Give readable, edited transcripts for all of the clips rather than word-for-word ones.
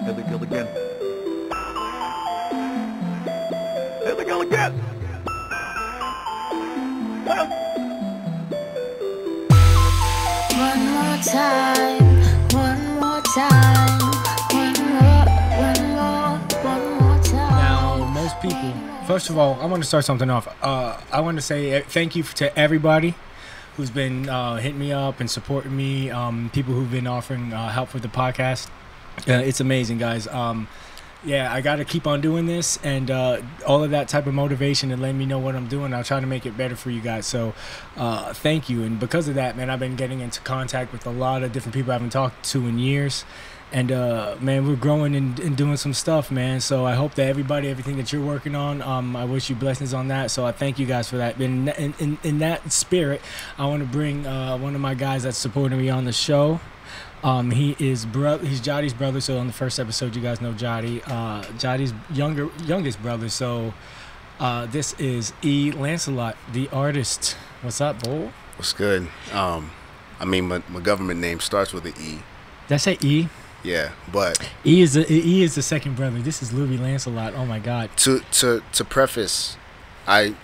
Here they go again. Here they go again. One more time, one more time, one more time. Now, most people, first of all, I want to start something off. I want to say thank you to everybody who's been hitting me up and supporting me, people who've been offering help for the podcast. It's amazing, guys. Yeah, I got to keep on doing this, and all of that type of motivation and letting me know what I'm doing. I'll try to make it better for you guys. So thank you. And because of that, man, I've been getting into contact with a lot of different people I haven't talked to in years. And, man, we're growing and doing some stuff, man. So I hope that everything that you're working on, I wish you blessings on that. So I thank you guys for that. In that spirit, I want to bring one of my guys that's supporting me on the show. He's Jotty's brother. So on the first episode, you guys know Jotty. Jotty's youngest brother. So this is Lancelot, the artist. What's up, Bull? What's good? I mean, my government name starts with an E. Did I say E? Yeah, but E is the second brother. This is Lubee Lancelot. Oh my God. To preface, my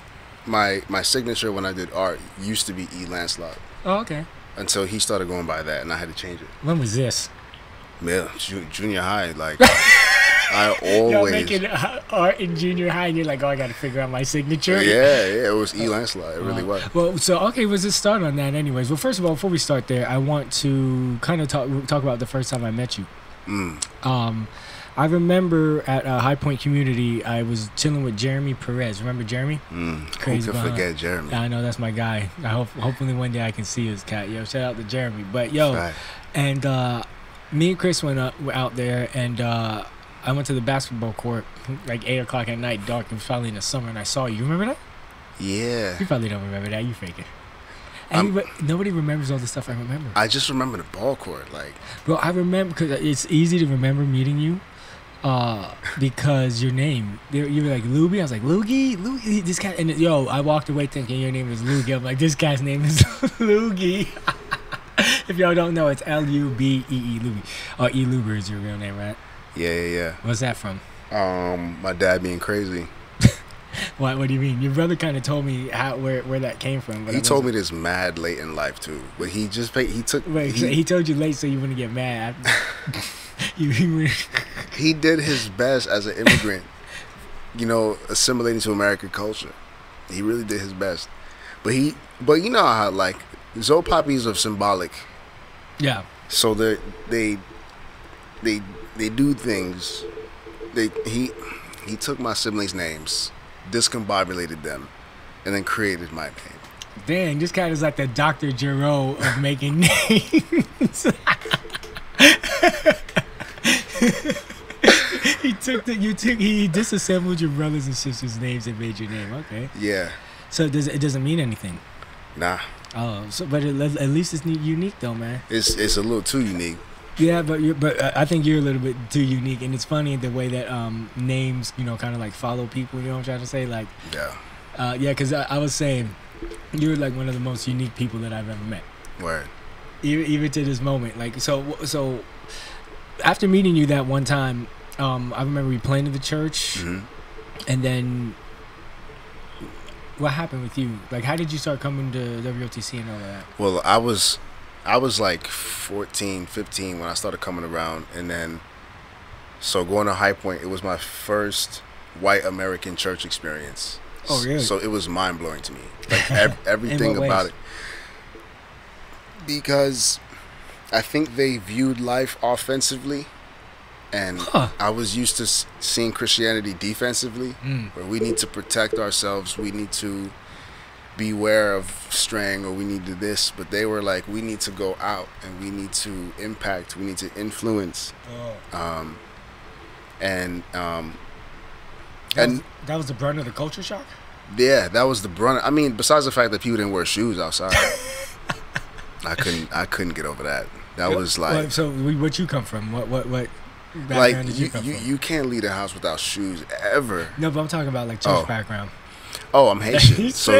signature when I did art used to be E Lancelot. Oh, okay. Until he started going by that, and I had to change it. When was this? Yeah, junior high. Like I always. You're making art in junior high, and you're like, oh, I got to figure out my signature. Yeah, it was E Lancelot. It really was. Well, so okay, let's just start on that, anyways. Well, first of all, before we start there, I want to kind of talk about the first time I met you. I remember at High Point Community, I was chilling with Jeremy Perez. Remember Jeremy? Crazy. Who could forget Jeremy? I know, that's my guy. Hopefully one day I can see his cat. Yo, shout out to Jeremy. But yo, right. And me and Chris went out there, and I went to the basketball court like 8 o'clock at night, dark. It was probably in the summer, and I saw you. You remember that? Yeah. You probably don't remember that. You faking. Nobody remembers all the stuff I remember. I just remember the ball court, like. Bro, I remember because it's easy to remember meeting you. Because your name, you were like Lubee. I was like Loogie, this cat. And yo, I walked away thinking your name was Loogie. I'm like, this cat's name is Loogie. If y'all don't know, it's Lubee, Lubee. Or E Luber is your real name, right? Yeah. What's that from? My dad being crazy. What do you mean? Your brother kind of told me where that came from. But he told me this mad late in life too. But he told you late so you wouldn't get mad. He did his best as an immigrant, assimilating to American culture. He really did his best. But you know how like Zoe poppies are symbolic. Yeah. So they do things. He took my siblings' names, discombobulated them, and then created my name. Dang, this guy is like the Dr. Giro of making names. He disassembled your brothers and sisters' names and made your name. Okay. Yeah. So it doesn't mean anything. Nah. Oh, but at least it's unique though, man. It's a little too unique. Yeah, but I think you're a little bit too unique, and it's funny the way that names, kind of like follow people. You know what I'm trying to say? Like. Yeah. Yeah, because I was saying you're like one of the most unique people that I've ever met. Word. Even to this moment, like so. After meeting you that one time, I remember we playing in the church, and then what happened with you? Like, how did you start coming to WOTC and all that? Well, I was like 14, 15 when I started coming around, and then so going to High Point, it was my first white American church experience. Oh, really? So it was mind blowing to me, like everything about it, because I think they viewed life offensively, and I was used to seeing Christianity defensively, where we need to protect ourselves, we need to beware of straying, or we need to this. But they were like, we need to go out, and we need to impact, we need to influence. That was the brunt of the culture shock? Yeah, that was the brunt. I mean, besides the fact that people didn't wear shoes outside. I couldn't get over that. That was like. So what you come from? What like did you come from? You can't leave the house without shoes ever. No, but I'm talking about like church background. Oh, I'm Haitian. he So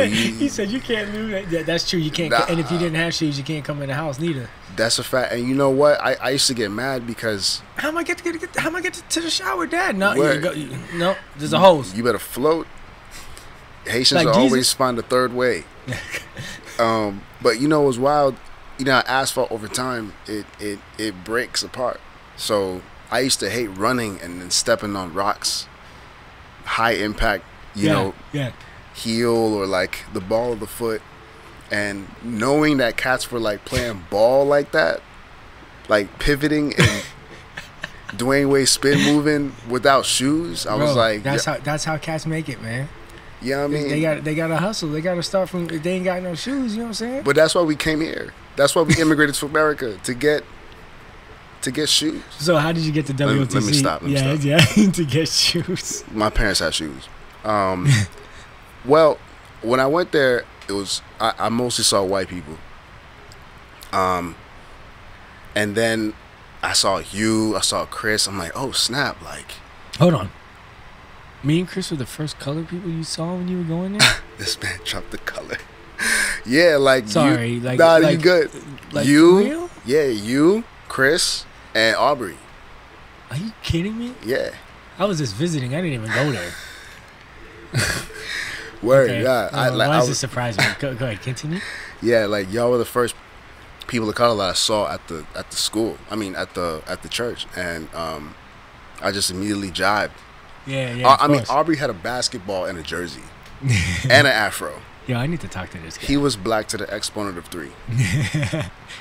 said you can't lose. Yeah, that's true. You can't. Nah. And if you didn't have shoes, you can't come in the house neither. That's a fact. And you know what? I used to get mad because How am I get to the shower, Dad? No, Where? no. There's a hose. you better float. Haitians Like will Jesus? always find a third way. But you know what's wild? You know, asphalt over time it breaks apart. So I used to hate running and then stepping on rocks, high impact. You know, heel or like the ball of the foot, and knowing that cats were like playing ball like that, like pivoting and Dwayne Wade spin moving without shoes. I was like, that's how cats make it, man. Yeah, I mean, they got to hustle. They got to start from. If they ain't got no shoes, you know what I'm saying? but that's why we came here. That's why we immigrated to America to get shoes. So how did you get to WTC? Let me stop. Yeah, to get shoes. My parents had shoes. Well, when I went there, it was I mostly saw white people. And then I saw you, I saw Chris. I'm like, oh snap! Like, Hold on. Me and Chris were the first colored people you saw when you were going there. this man dropped the color. Yeah, like Sorry, you, like nah, like, you good. Like You, for real? yeah, you, Chris, and Aubrey. Are you kidding me? Yeah, I was just visiting. I didn't even go there. word. Okay. Yeah, Why I does was, this surprise me? Go ahead, continue. yeah, like y'all were the first people of color that I saw at the school. I mean, at the church, and I just immediately jived. Yeah. I mean, Aubrey had a basketball and a jersey and an afro. Yo, I need to talk to this guy. He was black to the exponent of 3.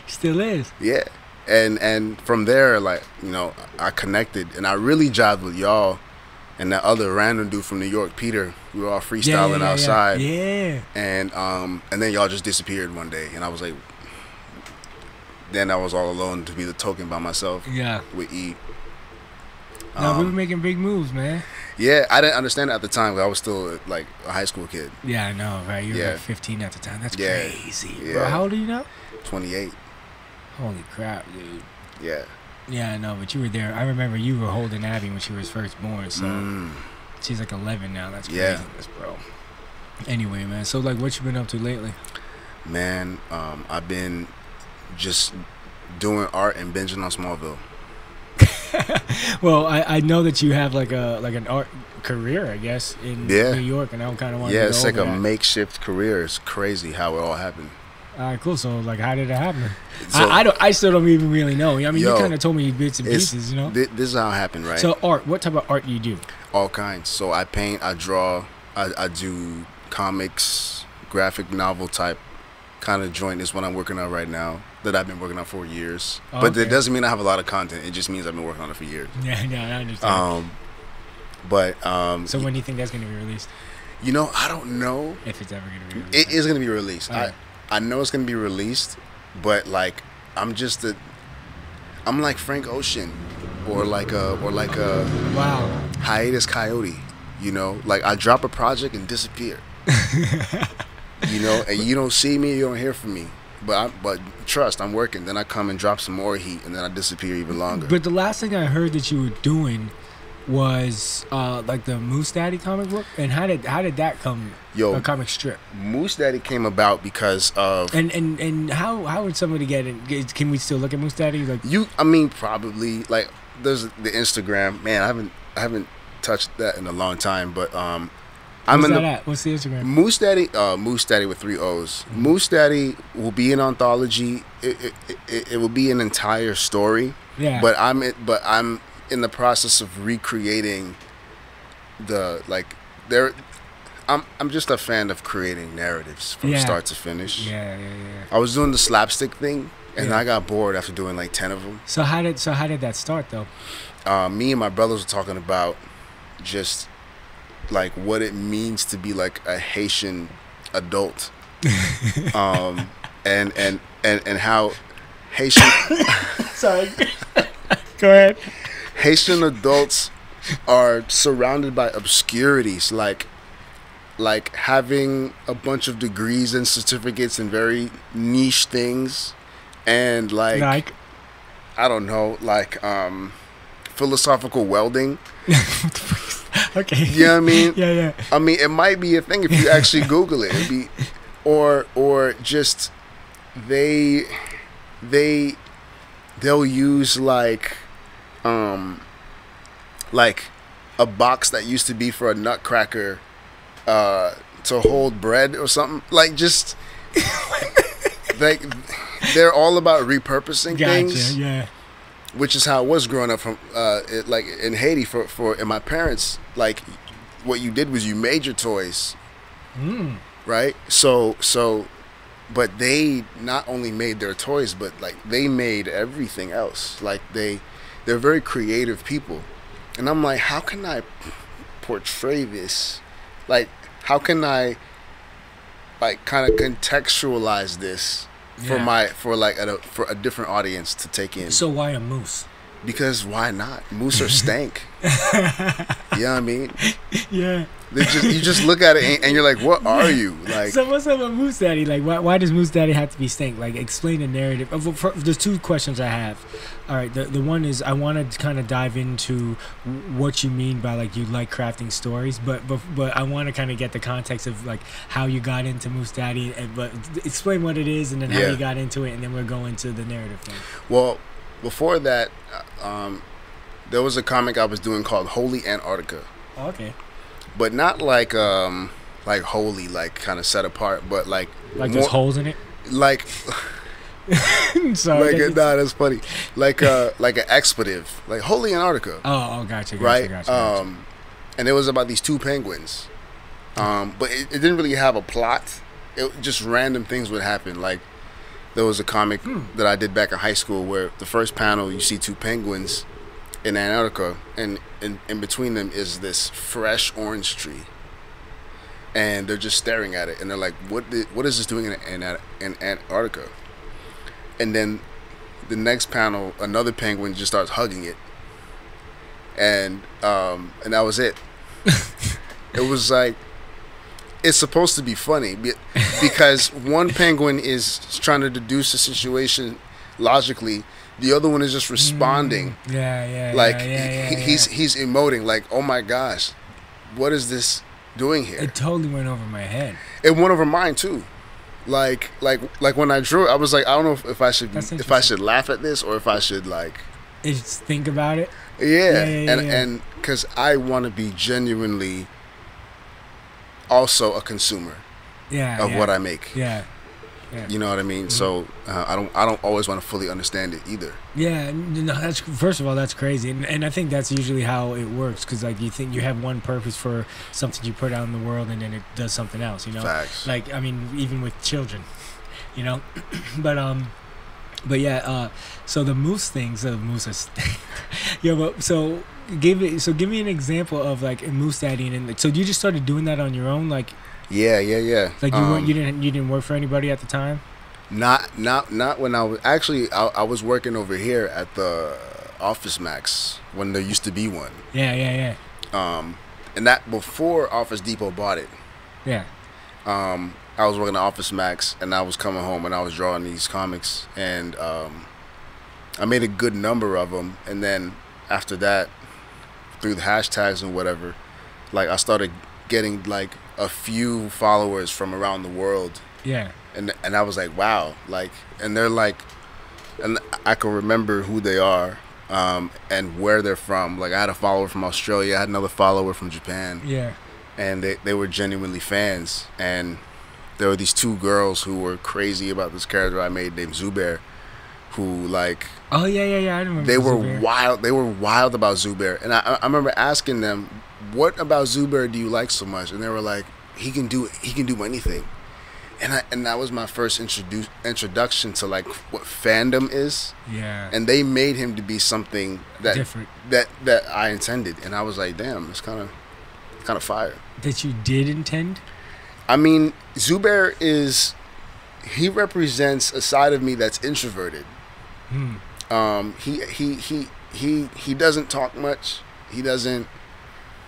Still is. Yeah, and from there, like, you know, I connected, and I really jived with y'all and that other random dude from New York, Peter. We were all freestyling outside. Yeah. And then y'all just disappeared one day, and I was like, then I was all alone to be the token by myself. Yeah. With E. No, we were making big moves, man. Yeah, I didn't understand it at the time, because I was still like a high school kid. Yeah, I know, right? You were like 15 at the time. That's crazy. Yeah. Bro, how old are you now? 28. Holy crap, dude. Yeah. Yeah, I know, but you were there. I remember you were holding Abby when she was first born, so she's like 11 now. That's craziness, bro. Anyway, man, so like what you been up to lately? Man, I've been just doing art and binging on Smallville. Well, I know that you have like an art career, I guess, in New York, and I kind of want to go it's like over a that. makeshift career. It's crazy how it all happened. All right, cool. So, like, how did it happen? So, I still don't even really know. I mean, you kind of told me bits and pieces, you know? This is how it happened, right? So, art. What type of art do you do? All kinds. So, I paint, I draw, I do comics, graphic novel type kind of joint is what I'm working on right now, that I've been working on for years. Oh, but okay. it doesn't mean I have a lot of content. It just means I've been working on it for years. Yeah, I understand. So, when do you think that's going to be released? You know, I don't know. If it's ever going to be released. It is going to be released. Right. I know it's going to be released, but like I'm like Frank Ocean or like a Wow. hiatus coyote, you know? Like I drop a project and disappear. You know, and you don't see me, you don't hear from me. But trust, I'm working. Then I come and drop some more heat, and then I disappear even longer. But the last thing I heard that you were doing was like the Moose Daddy comic book. And how did that come? Yo, a comic strip. Moose Daddy came about because of and how would somebody get it? Can we still look at Moose Daddy? Like I mean, probably like there's the Instagram. Man, I haven't touched that in a long time, but What's the Instagram? Moose Daddy with 3 O's. Moose Daddy will be an anthology. It will be an entire story. Yeah. But I'm in the process of recreating I'm just a fan of creating narratives from start to finish. Yeah. I was doing the slapstick thing, and I got bored after doing like 10 of them. So how did that start though? Me and my brothers were talking about just like what it means to be like a Haitian adult, and how Haitian Sorry. Go ahead. Haitian adults are surrounded by obscurities, like having a bunch of degrees and certificates in very niche things, and like I don't know, like philosophical welding. Okay. You know what I mean? Yeah. I mean, it might be a thing if you actually Google it. It'd be, or just they'll use like a box that used to be for a nutcracker to hold bread or something. Like just like they're all about repurposing things. Yeah. Which is how it was growing up from like in Haiti for and my parents, like what you did was you made your toys. Right? So but they not only made their toys, but like they made everything else. Like they're very creative people. And I'm like, how can I portray this? Like, how can I like kind of contextualize this for a different audience to take in? So why a moose? Because why not? Moose are stank. You know what I mean? Yeah. You just look at it and you're like, what are you? Like, so what's up with Moose Daddy? Like, why does Moose Daddy have to be stank? Like, explain the narrative. There's two questions I have. All right, the one is I want to kind of dive into what you mean by like you like crafting stories, but I want to kind of get the context of like how you got into Moose Daddy, but explain what it is and then how you got into it, and then we'll go into the narrative thing. Well, before that, there was a comic I was doing called Holy Antarctica. Oh, okay. But not like holy, like kind of set apart, but like there's holes in it. Like, sorry, that's funny. Like an expletive, like Holy Antarctica. Oh, gotcha. Right. And it was about these two penguins. But it didn't really have a plot. It just random things would happen. Like there was a comic that I did back in high school where the first panel you see two penguins in Antarctica, and in between them is this fresh orange tree, and they're just staring at it, and they're like, "What is this doing in Antarctica?" And then the next panel, another penguin just starts hugging it, and that was it. It was like it's supposed to be funny because one penguin is trying to deduce the situation logically. The other one is just responding. He's emoting like, oh my gosh, what is this doing here? It totally went over my head. It went over mine too. Like when I drew it, I was like, I don't know if I should laugh at this or if I should like just think about it. And because I want to be genuinely also a consumer of what I make. You know what I mean? So I don't always want to fully understand it either. Yeah, no, that's first of all, that's crazy, and I think that's usually how it works, because like you think you have one purpose for something you put out in the world, and then it does something else. You know, facts. Like I mean, even with children, you know, but yeah. So the moose things, moose is, so give me an example of like a Moose Daddy, and so you just started doing that on your own, like. Yeah. Like you didn't work for anybody at the time? Not when I was actually I was working over here at the Office Max when there used to be one. Yeah. And that before Office Depot bought it. Yeah. I was working at Office Max and I was coming home and I was drawing these comics and I made a good number of them, and then after that, through the hashtags and whatever, like I started getting like a few followers from around the world. Yeah. And I was like, wow, like, and they're like, and I can remember who they are, and where they're from. Like I had a follower from Australia, I had another follower from Japan. Yeah. And they were genuinely fans, and there were these two girls who were crazy about this character I made named Zubair, who like. Oh yeah, I remember. They were wild. They were wild about Zubair, and I remember asking them, what about Zubair do you like so much? And they were like, he can do anything. And that was my first introduction to like what fandom is. Yeah. And they made him to be something that different that I intended, and I was like, damn, it's kind of fire. That you did intend? I mean, Zubair he represents a side of me that's introverted. He doesn't talk much. He doesn't.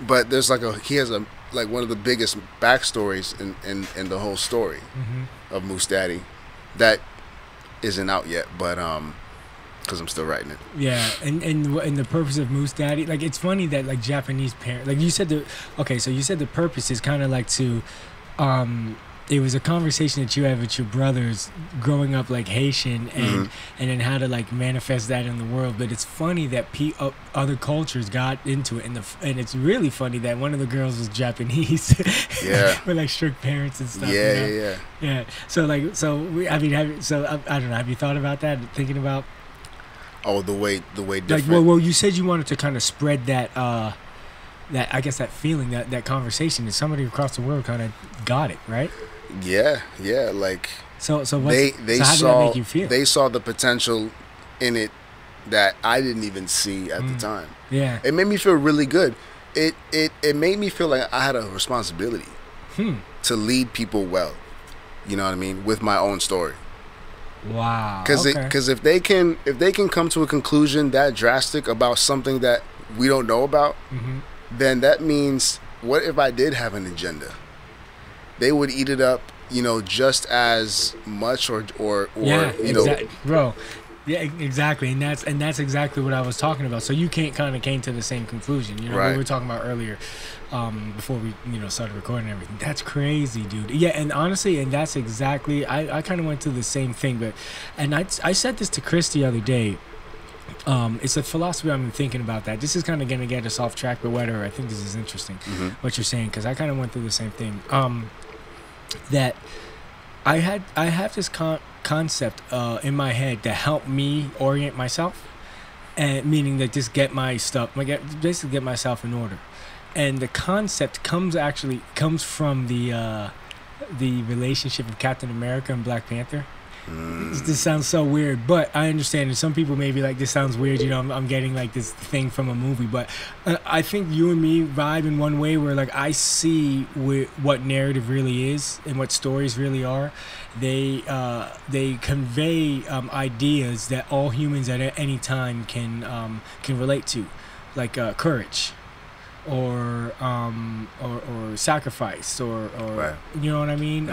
But there's he has one of the biggest backstories in the whole story of Moose Daddy that isn't out yet. But because I'm still writing it. Yeah, and the purpose of Moose Daddy, like it's funny that like Japanese parents, like you said so you said the purpose is kind of like to, it was a conversation that you had with your brothers growing up like Haitian and then how to like manifest that in the world. But it's funny that other cultures got into it, and it's really funny that one of the girls was Japanese. Yeah, with like strict parents and stuff. Yeah. So I don't know. Have you thought about that? Thinking about the way different. like well, you said you wanted to kind of spread that I guess that feeling, that conversation, and somebody across the world kind of got it, right? Yeah, like so how did saw, that make you feel? They saw the potential in it that I didn't even see at the time. Yeah, it made me feel really good. It made me feel like I had a responsibility to lead people well. You know what I mean? With my own story. Wow. Because if they can come to a conclusion that drastic about something that we don't know about, then that means, what if I did have an agenda? They would eat it up, just as much or bro. Yeah, exactly, and that's exactly what I was talking about. So you came to the same conclusion, right. We were talking about earlier, before we started recording and everything. That's crazy, dude. Yeah, and honestly, and that's exactly I kind of went through the same thing, and I said this to Chris the other day. It's a philosophy I've been thinking about. That this is kind of gonna get us off track, but whatever. I think this is interesting what you're saying, because I kind of went through the same thing. That I have this concept in my head to help me orient myself, and meaning that just get my stuff, basically get myself in order. And the concept comes from the relationship of Captain America and Black Panther. This sounds so weird, but I understand. And some people may be like, this sounds weird, I'm getting like this thing from a movie. But I think you and me vibe in one way where like I see what narrative really is and what stories really are. They convey ideas that all humans at any time can relate to, like courage, or sacrifice, or right. You know what I mean?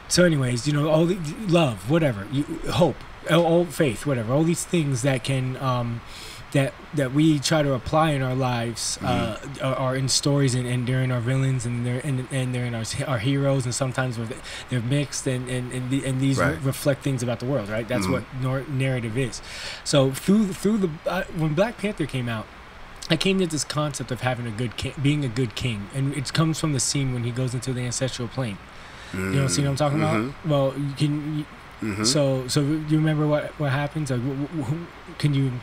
So anyways, all the love, whatever, hope, all faith, whatever, all these things that can that we try to apply in our lives are in stories and they're in our villains and they're in our heroes, and sometimes they're mixed and these right. reflect things about the world, right? That's what narrative is. So through when Black Panther came out, I came to this concept of having being a good king, and it comes from the scene when he goes into the ancestral plane. You see what I'm talking about? Well, so you remember what happens? Like, can you?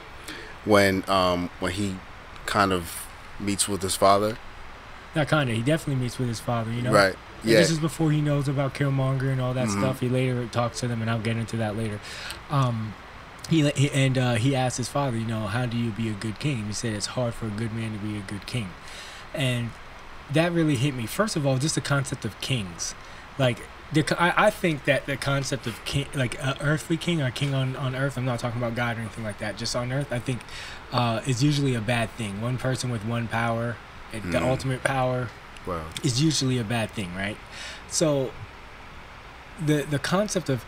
When he kind of meets with his father. Not kind of. He definitely meets with his father. Right. Yeah. This is before he knows about Killmonger and all that stuff. He later talks to them, and I'll get into that later. He asked his father, how do you be a good king? And he said it's hard for a good man to be a good king, and that really hit me. First of all, just the concept of kings. Like, I think that the concept of king, like earthly king or king on earth, I'm not talking about God or anything like that, just on earth, I think is usually a bad thing. One person with one power, the ultimate power, is usually a bad thing, right? So the concept of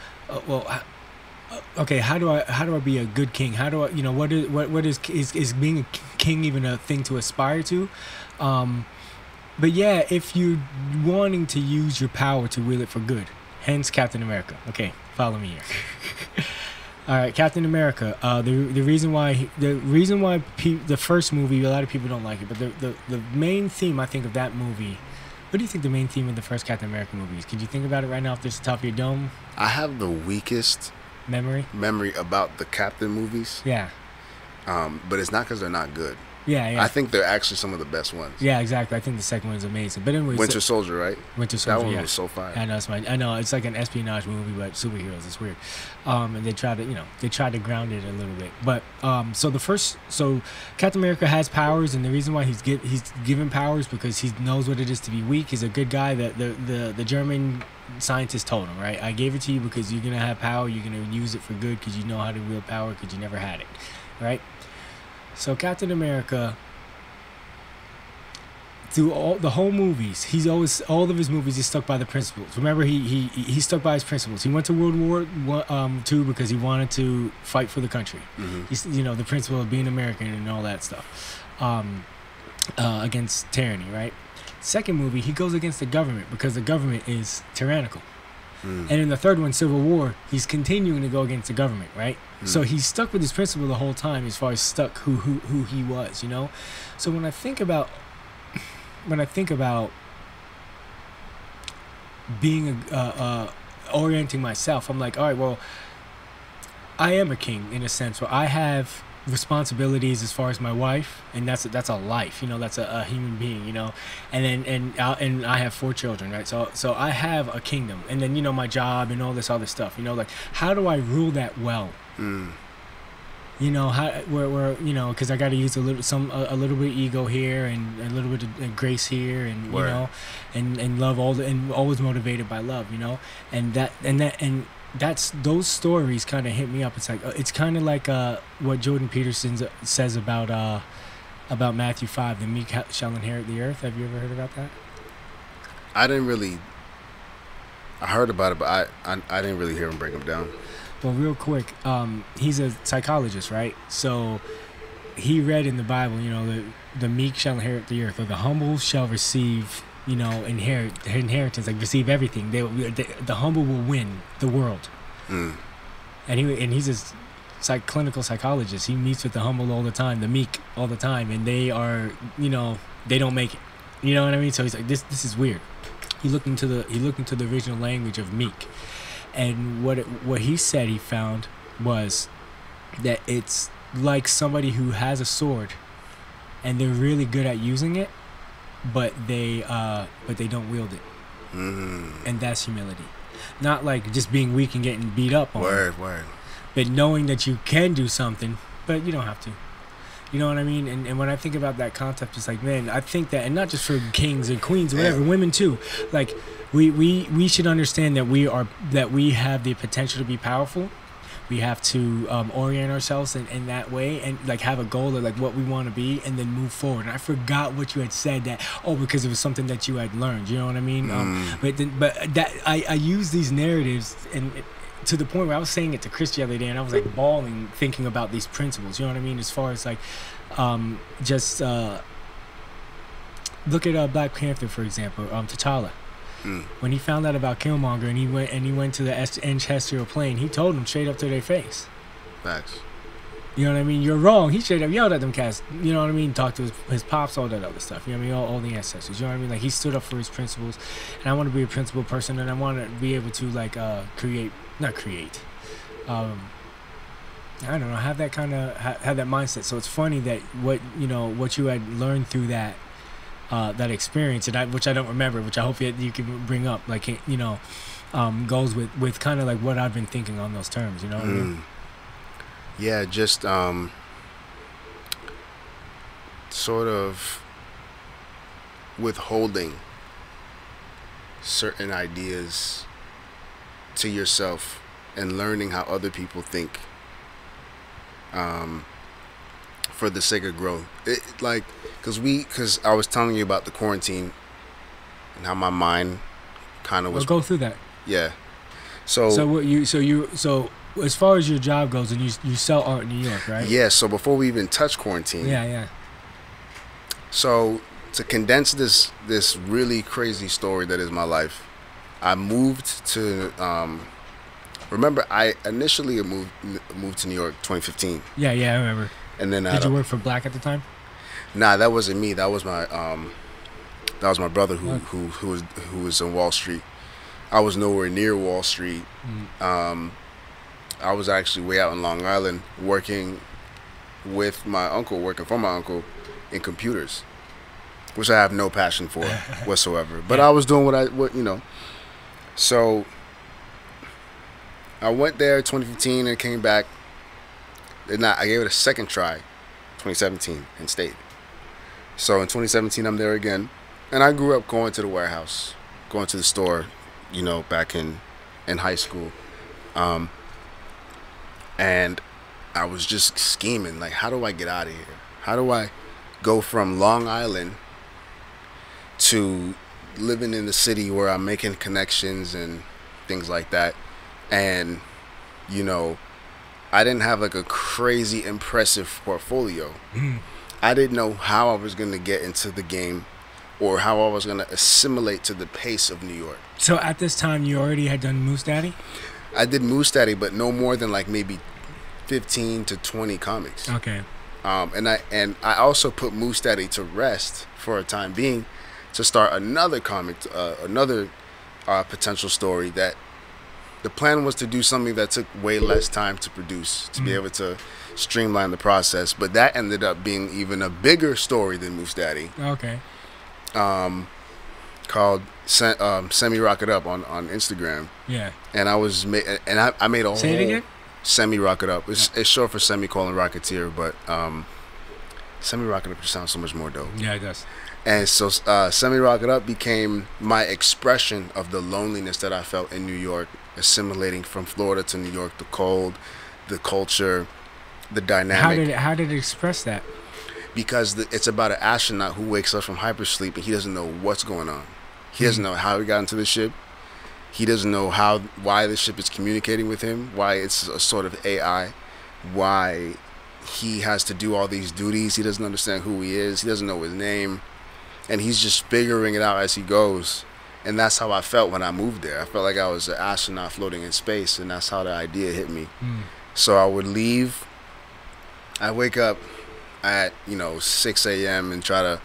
okay, how do I be a good king? How do I, what is being a king even a thing to aspire to? But yeah, if you're wanting to use your power to wield it for good, hence Captain America. Okay, follow me here. All right, Captain America. The reason why the first movie, a lot of people don't like it, but the main theme I think of that movie. What do you think the main theme of the first Captain America movie is? Could you think about it right now off the top of your dome? I have the weakest memory about the Captain movies. Yeah. But it's not because they're not good. Yeah. I think they're actually some of the best ones. Yeah, exactly. I think the second one is amazing. But anyways, Winter Soldier, right? Winter Soldier. That one was so fire. I know it's like an espionage movie, but superheroes. It's weird. And they try to ground it a little bit. But so Captain America has powers, and the reason why he's given powers because he knows what it is to be weak. He's a good guy. The German scientist told him, right? I gave it to you because you're gonna have power. You're gonna use it for good because you know how to wield power because you never had it, right? So Captain America, through all the whole movies, he's always all of his movies. He's stuck by the principles. Remember, he stuck by his principles. He went to World War II because he wanted to fight for the country. He's, the principle of being American and all that stuff against tyranny, right? Second movie, he goes against the government because the government is tyrannical. And in the third one, Civil War, he's continuing to go against the government, right? So he's stuck with his principle the whole time as far as stuck who he was, So when I think about being orienting myself, I'm like, all right, well, I am a king in a sense where I have responsibilities as far as my wife, and that's a life, that's a human being, and I have 4 children, right? So I have a kingdom, and then my job and all this other stuff, like how do I rule that well? How where because I got to use a little bit of ego here and a little bit of grace here, and and love and always motivated by love, and that's those stories kind of hit me up. It's like it's kind of like what Jordan Peterson says about Matthew 5, the meek shall inherit the earth. Have you ever heard about that? I heard about it, but I didn't really hear him break them down. Well, real quick, he's a psychologist, right? So he read in the Bible, the meek shall inherit the earth, or the humble shall receive, inheritance, like receive everything. The humble will win the world. And he's a clinical psychologist. He meets with the humble all the time, the meek all the time, and they are, they don't make it. You know what I mean? So he's like, this is weird. He looked into the original language of meek, and what he said he found was that it's like somebody who has a sword, and they're really good at using it, but they don't wield it, and that's humility. Not like just being weak and getting beat up on. Word. But knowing that you can do something, but you don't have to. You know what I mean? And when I think about that concept, it's like, man, I think that, and not just for kings and queens or whatever, women too. Like we should understand that we have the potential to be powerful. We have to orient ourselves in that way, and like have a goal of like what we want to be, and then move forward. And I forgot what you had said, that because it was something that you had learned. You know what I mean? But that I use these narratives and. To the point where I was saying it to Chris the other day, and I was like bawling thinking about these principles. You know what I mean? As far as like, just look at Black Panther, for example, T'Challa. When he found out about Killmonger and he went to the ancestral plane, he told them straight up to their face. Facts. You know what I mean? You're wrong. He straight up yelled at them cats. You know what I mean? Talked to his pops, all that other stuff. You know what I mean? All the ancestors. You know what I mean? Like, he stood up for his principles. And I want to be a principled person, and I want to be able to, like, I don't know, have that kind of, have that mindset. So it's funny that what you had learned through that experience, and which I don't remember, which I hope you can bring up, like, goes with kind of like what I've been thinking on those terms. You know what I mean? Yeah, just sort of withholding certain ideas to yourself and learning how other people think for the sake of growth. Because I was telling you about the quarantine and how my mind kind of was. Well, go through that. Yeah. So as far as your job goes, and you sell art in New York, right? Yeah. So before we even touch quarantine. Yeah. So to condense this really crazy story that is my life, I moved to. Remember, I initially moved to New York 2015. Yeah, I remember. And then did you work for Black at the time? Nah, that wasn't me. That was my brother who was in Wall Street. I was nowhere near Wall Street. I was actually way out in Long Island working for my uncle in computers, which I have no passion for whatsoever. But I was doing what. So I went there 2015 and came back. And I gave it a second try, 2017, and stayed. So in 2017, I'm there again. And I grew up going to the warehouse, going to the store, back in high school. And I was just scheming, like, how do I get out of here? How do I go from Long Island to living in the city where I'm making connections and things like that. And, you know, I didn't have like a crazy impressive portfolio. I didn't know how I was going to get into the game or how I was going to assimilate to the pace of New York. So at this time, you already had done Moose Daddy? I did Moose Daddy, but no more than like maybe 15 to 20 comics. Okay. And I also put Moose Daddy to rest for a time being to start another comic, another potential story that the plan was to do something that took way less time to produce, to be able to streamline the process. But that ended up being even a bigger story than Moose Daddy. Okay. Called Semi Rock It Up on Instagram. Yeah. And I made a Say it again? Semi Rock It Up. It's short for semicolon Rocketeer, but Semi Rock It Up just sounds so much more dope. Yeah, it does. And so Semi Rock It Up became my expression of the loneliness that I felt in New York, assimilating from Florida to New York, the cold, the culture, the dynamic. How did it express that? Because it's about an astronaut who wakes up from hypersleep and he doesn't know what's going on. He doesn't know how he got into the ship. He doesn't know why the ship is communicating with him, why it's a sort of AI, why he has to do all these duties. He doesn't understand who he is. He doesn't know his name. And he's just figuring it out as he goes. And that's how I felt when I moved there. I felt like I was an astronaut floating in space, and that's how the idea hit me. So I would leave. I wake up at 6 a.m. and try to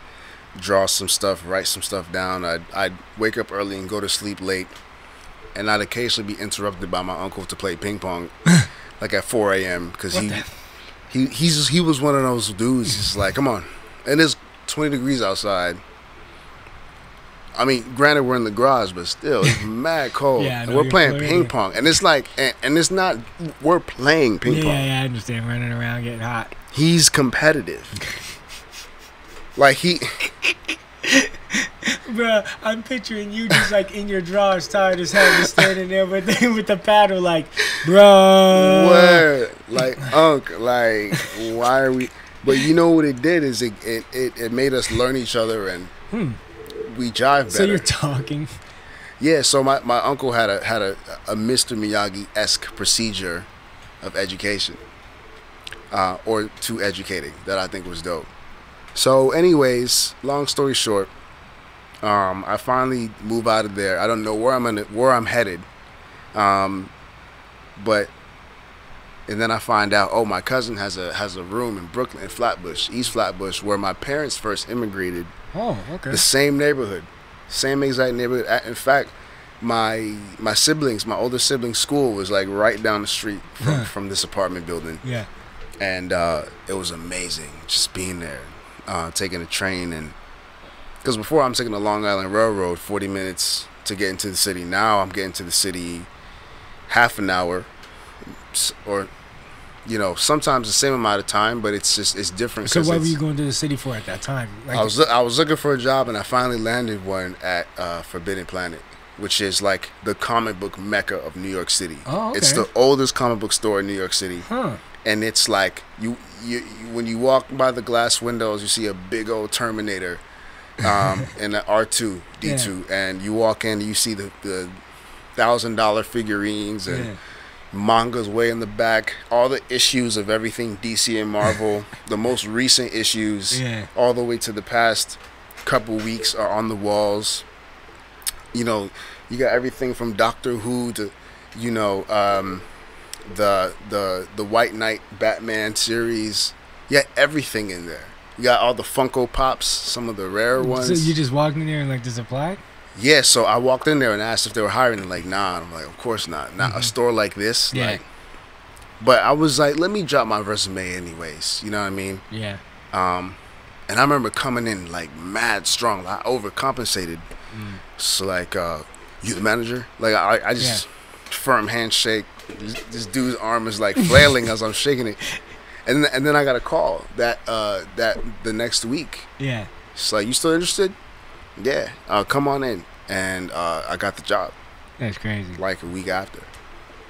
draw some stuff, write some stuff down. I'd wake up early and go to sleep late, and I'd occasionally be interrupted by my uncle to play ping pong, like at 4 a.m. because he was one of those dudes. Just like, come on, and it's 20 degrees outside. I mean, granted we're in the garage, but still it's mad cold. Yeah, and we're playing ping pong, and it's like, and it's not. We're playing ping pong. Yeah, I understand. Running around getting hot. He's competitive. Like he. Bruh, I'm picturing you just like in your drawers, tired as hell, just standing there with the paddle, like, bruh. What? Like, Unc, like, why are we? But you know what it did is it made us learn each other, and we jive better. So you're talking. Yeah. So my uncle had a Mr. Miyagi-esque procedure of education, or to educating, that I think was dope. So, anyways, long story short, I finally move out of there. I don't know where I'm headed, but and then I find out, oh, my cousin has a room in Brooklyn, in Flatbush, East Flatbush, where my parents first immigrated. Oh, okay. The same neighborhood, same exact neighborhood. In fact, my siblings, my older siblings' school was like right down the street from this apartment building. Yeah. And it was amazing just being there, taking a train. And because before I'm taking the Long Island Railroad 40 minutes to get into the city. Now I'm getting to the city half an hour, or sometimes the same amount of time, but it's different. So what were you going to the city for at that time? Like, I was looking for a job, and I finally landed one at Forbidden Planet, which is like the comic book mecca of New York City. Oh, okay. It's the oldest comic book store in New York City. Huh. And it's like you when you walk by the glass windows, you see a big old Terminator, and an R2 D2, and you walk in, you see the $1,000 figurines and mangas way in the back, all the issues of everything DC and Marvel, the most recent issues, all the way to the past couple weeks are on the walls. You got everything from Doctor Who to the White Knight Batman series. You got everything in there. You got all the Funko Pops, some of the rare ones. So you just walked in there and like, this applied? Yeah, so I walked in there and asked if they were hiring, and like, nah. And I'm like, of course not. Not a store like this. Yeah. Like, but I was like, let me drop my resume anyways. You know what I mean? Yeah. And I remember coming in like mad strong. I overcompensated. So like, you the manager? Like I just firm handshake. This dude's arm is like flailing as I'm shaking it. And then I got a call that the next week. Yeah. It's like, you still interested? Yeah. Come on in. And I got the job. That's crazy. Like a week after.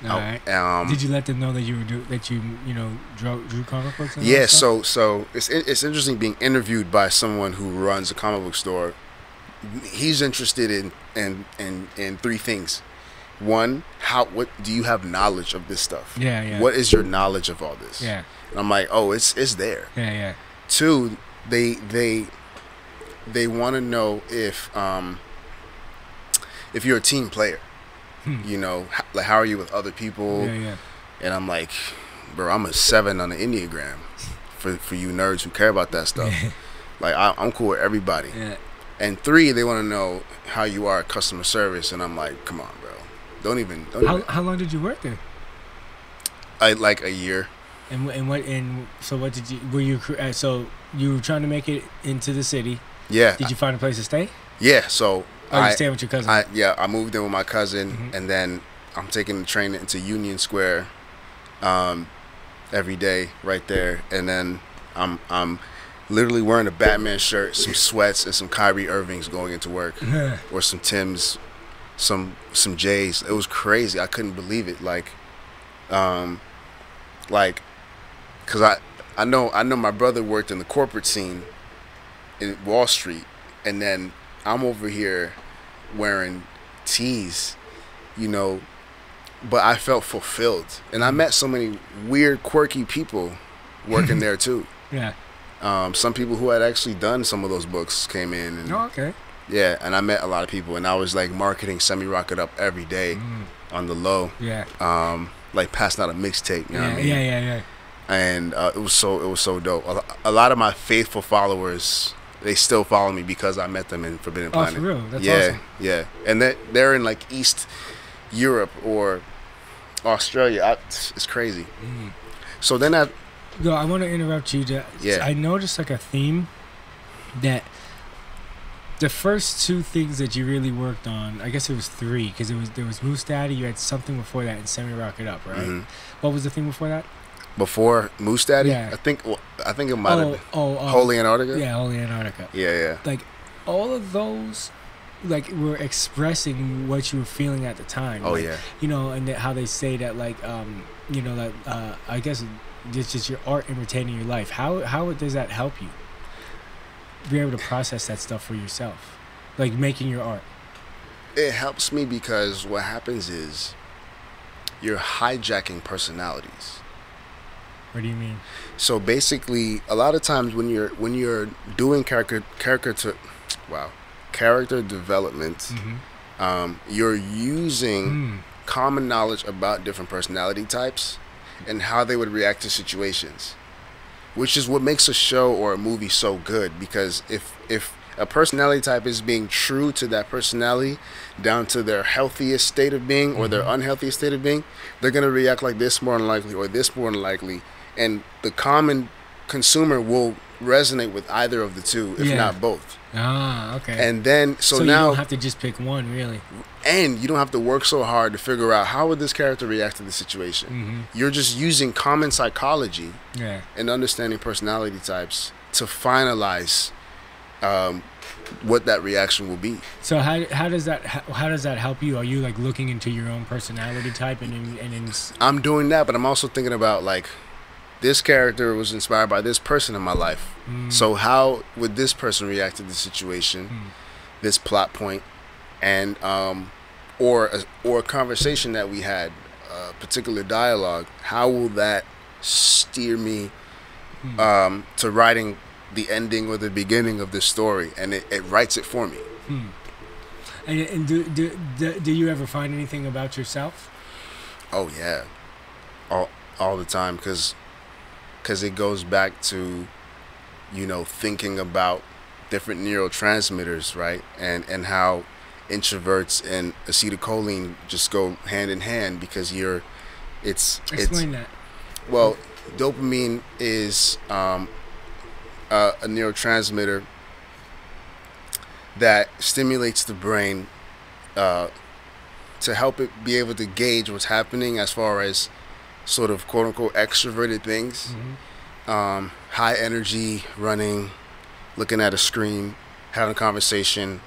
All right. Did you let them know that you drew comic books? And yeah. So it's interesting being interviewed by someone who runs a comic book store he's interested in three things. One, what do you have knowledge of this stuff? Yeah. What is your knowledge of all this? Yeah. And I'm like, oh, it's there. Yeah. Two, they want to know if you're a team player. You know, like how are you with other people? Yeah. And I'm like, bro, I'm a 7 on the Enneagram. For you nerds who care about that stuff, like I'm cool with everybody. Yeah. And 3, they want to know how you are at customer service, and I'm like, come on, bro, don't even. How long did you work there? Like a year. And so what did you? Were you so you were trying to make it into the city? Yeah. Did you find a place to stay? Yeah. So you staying with your cousin? I moved in with my cousin, and then I'm taking the train into Union Square, every day right there, and then I'm literally wearing a Batman shirt, some sweats, and some Kyrie Irvings going into work, or some Timbs, some J's. It was crazy. I couldn't believe it. Cause I know my brother worked in the corporate scene in Wall Street, and then I'm over here wearing tees, you know. But I felt fulfilled, and I met so many weird, quirky people working there too. Yeah. Some people who had actually done some of those books came in. And, okay. Yeah, and I met a lot of people, and I was like marketing Semi Rock It Up every day on the low. Yeah. Like passing out a mixtape. You know what I mean? Yeah. And it was so dope. A lot of my faithful followers, they still follow me because I met them in Forbidden Planet. Oh, for real? That's awesome. Yeah. And they're in like East Europe or Australia. It's crazy. So then I want to interrupt you. I noticed like a theme that the first 2 things that you really worked on, I guess it was 3, because there was Moose Daddy, you had something before that, and Semi Rock It Up, right? What was the thing before that? Before Moose Daddy? Yeah. I think it might have been Holy Antarctica? Yeah, Holy Antarctica. Yeah. Like all of those like were expressing what you were feeling at the time. Oh, like, yeah. You know, and how they say that like you know that I guess it's just your art entertaining your life. How does that help you be able to process that stuff for yourself, like making your art? It helps me because what happens is you're hijacking personalities. What do you mean? So basically, a lot of times when you're doing character development, you're using common knowledge about different personality types and how they would react to situations, which is what makes a show or a movie so good. Because if a personality type is being true to that personality down to their healthiest state of being or their unhealthiest state of being, they're going to react like this more than likely or this more than likely. And the common consumer will resonate with either of the two, if not both. Ah, okay. And then, so now you don't have to just pick one, really. And you don't have to work so hard to figure out how would this character react to the situation. You're just using common psychology and understanding personality types to finalize what that reaction will be. So how does that help you? Are you like looking into your own personality type and I'm doing that, but I'm also thinking about like this character was inspired by this person in my life. So how would this person react to the situation, this plot point, and or a conversation that we had, a particular dialogue? How will that steer me to writing the ending or the beginning of this story? And it writes it for me. And do you ever find anything about yourself? Oh yeah, all the time, because it goes back to, you know, thinking about different neurotransmitters, right? And how introverts and acetylcholine just go hand in hand, because Explain that. Well, dopamine is a neurotransmitter that stimulates the brain to help it be able to gauge what's happening as far as sort of quote unquote extroverted things. High energy, running, looking at a screen, having a conversation,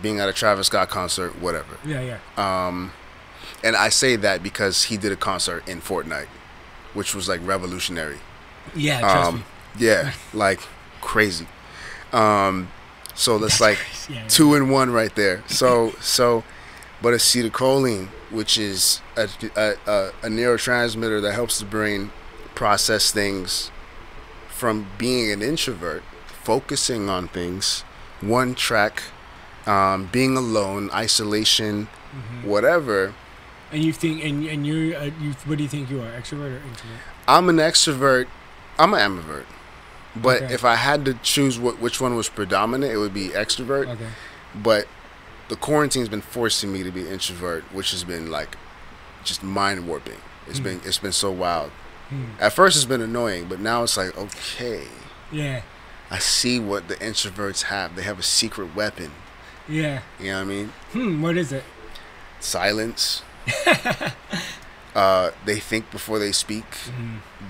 being at a Travis Scott concert, whatever. And I say that because he did a concert in Fortnite, which was like revolutionary. Trust me. Yeah, like crazy. So that's like Yeah, 2 in 1 right there. So, but acetylcholine, which is a neurotransmitter that helps the brain process things from being an introvert, focusing on things, one track, being alone, isolation, whatever. And you think, and you're, what do you think you are, extrovert or introvert? I'm an extrovert. I'm an ambivert. But Okay. if I had to choose which one was predominant, it would be extrovert. Okay. But the quarantine's been forcing me to be introvert, which has been like just mind warping. It's been so wild. At first it's been annoying, but now it's like, okay, Yeah. I see what the introverts have. They have a secret weapon. Yeah. You know what I mean? What is it? Silence. They think before they speak.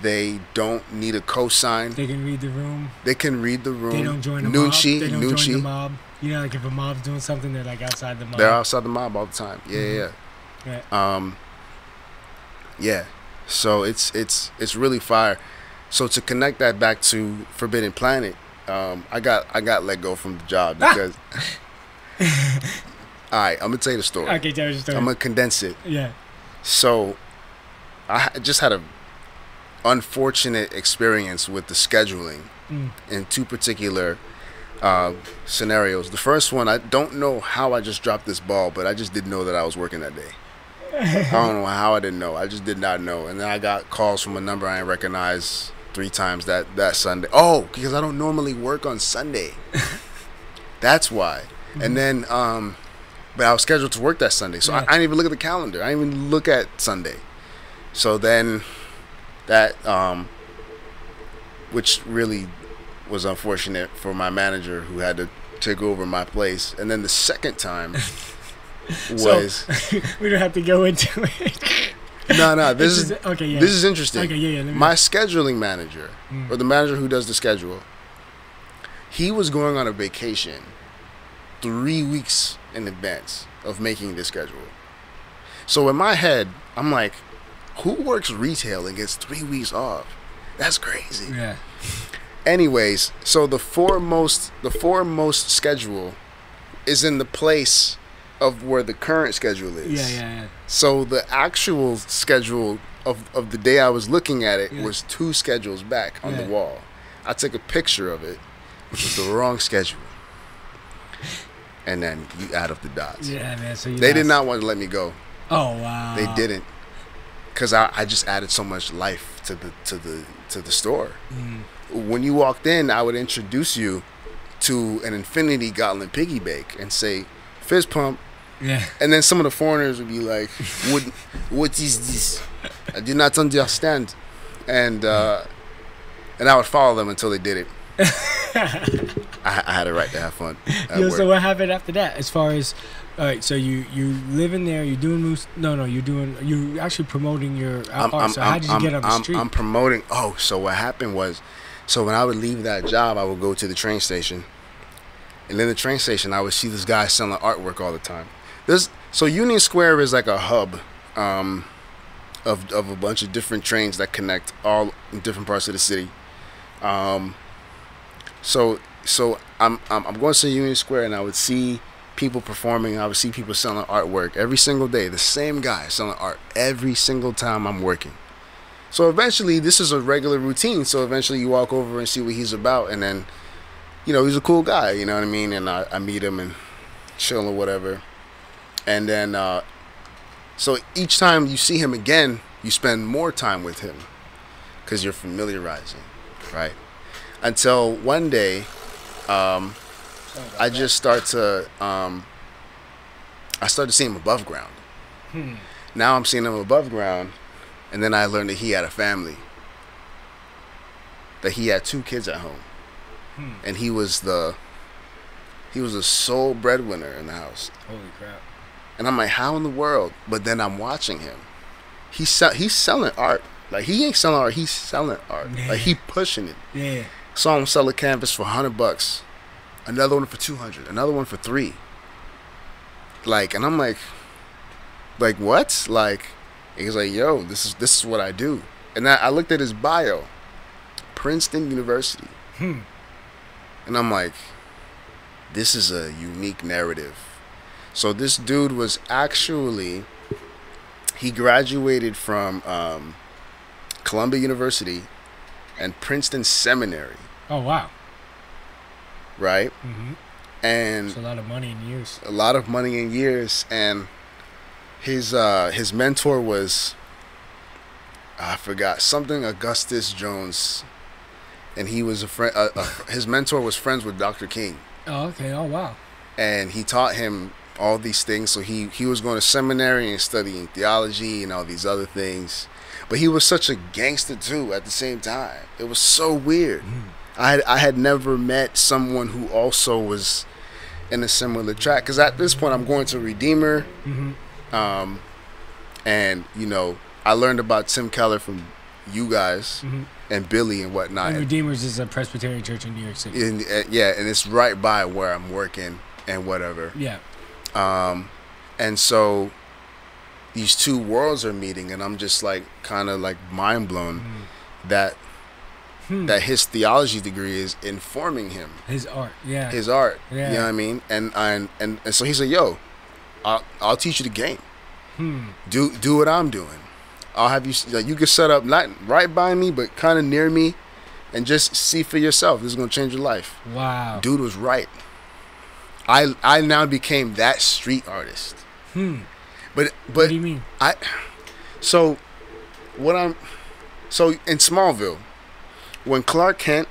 They don't need a cosign. They can read the room. They can read the room. They don't join the Nuncci, mob. They don't Nuncci. join the mob. You know, like if a mob's doing something, they're like outside the mob. They're outside the mob all the time. Yeah. Yeah. Yeah. So it's really fire. So to connect that back to Forbidden Planet, I got let go from the job because. All right, I'm gonna tell you the story. Okay, tell me the story. I'm gonna condense it. Yeah. So, I just had a unfortunate experience with the scheduling in 2 particular scenarios. The first one, I don't know how I just dropped this ball, but I just didn't know that I was working that day. I don't know how I didn't know. I just did not know. And then I got calls from a number I didn't recognize 3 times that Sunday. Oh, because I don't normally work on Sunday. That's why. And then, but I was scheduled to work that Sunday. So I didn't even look at the calendar. I didn't even look at Sunday. So then that, which really was unfortunate for my manager who had to take over my place. And then the second time was... So, we don't have to go into it. No, this is okay. Yeah. This is interesting. Okay, yeah. My scheduling manager, or the manager who does the schedule, he was going on a vacation 3 weeks in advance of making the schedule. So in my head, I'm like, who works retail and gets 3 weeks off? That's crazy. Yeah. Anyways, so the foremost schedule is in the place of where the current schedule is. Yeah. So the actual schedule of the day I was looking at it was 2 schedules back on the wall. I took a picture of it, which was the wrong schedule. And then you add up the dots. Yeah, man. So they did not want to let me go. Oh wow. They didn't, because I just added so much life to the store. When you walked in, I would introduce you to an infinity gauntlet piggy bank and say, fist pump. Yeah. And then some of the foreigners would be like, what is this? I do not understand. And I would follow them until they did it. I had a right to have fun. So what happened after that? As far as, all right, so you live in there. You're doing you actually promoting your art. So how did you get on the street? I'm promoting. Oh, so what happened was, so when I would leave that job, I would go to the train station, and in the train station, I would see this guy selling artwork all the time. So Union Square is like a hub of a bunch of different trains that connect all in different parts of the city. So I'm going to Union Square, and I would see people performing. I would see people selling artwork every single day. The same guy selling art every single time I'm working. So eventually, this is a regular routine. So eventually, you walk over and see what he's about, and then, he's a cool guy. You know what I mean? And I meet him and chill or whatever. And then, so each time you see him again, you spend more time with him because you're familiarizing, right? Until one day, I just start to, I started seeing him above ground. Now I'm seeing him above ground, and then I learned that he had a family. That he had 2 kids at home, and he was the sole breadwinner in the house. Holy crap! And I'm like, how in the world? But then I'm watching him. He's selling art. Like, he ain't selling art. He's selling art. Yeah. Like, he pushing it. Yeah. Saw him sell a canvas for $100. Another one for $200. Another one for $300. Like, and I'm like what? Like, he's like, yo, this is what I do. And I looked at his bio, Princeton University, and I'm like, this is a unique narrative. So this dude was actually, he graduated from Columbia University and Princeton Seminary. Oh, wow. Right? Mm-hmm. And it's a lot of money in years. A lot of money in years. And his mentor was, I forgot, something Augustus Jones. And he was a friend. His mentor was friends with Dr. King. Oh, okay. Oh, wow. And he taught him all these things. So he was going to seminary and studying theology and all these other things. But he was such a gangster too at the same time. It was so weird. I had never met someone who also was in a similar track. Because at this point, I'm going to Redeemer. Mm-hmm. And, you know, I learned about Tim Keller from you guys and Billy and whatnot. And Redeemers is a Presbyterian church in New York City. And it's right by where I'm working and whatever. Yeah. And so these two worlds are meeting, and I'm just like kind of like mind blown that his theology degree is informing him. His art, yeah. His art, yeah. You know what I mean? And so he said, "Yo, I'll teach you the game. Do what I'm doing. I'll have you. Like, you can set up not right by me, but kind of near me, and just see for yourself. This is gonna change your life." Wow. Dude was right. I now became that street artist. But what do you mean? So in Smallville, when Clark Kent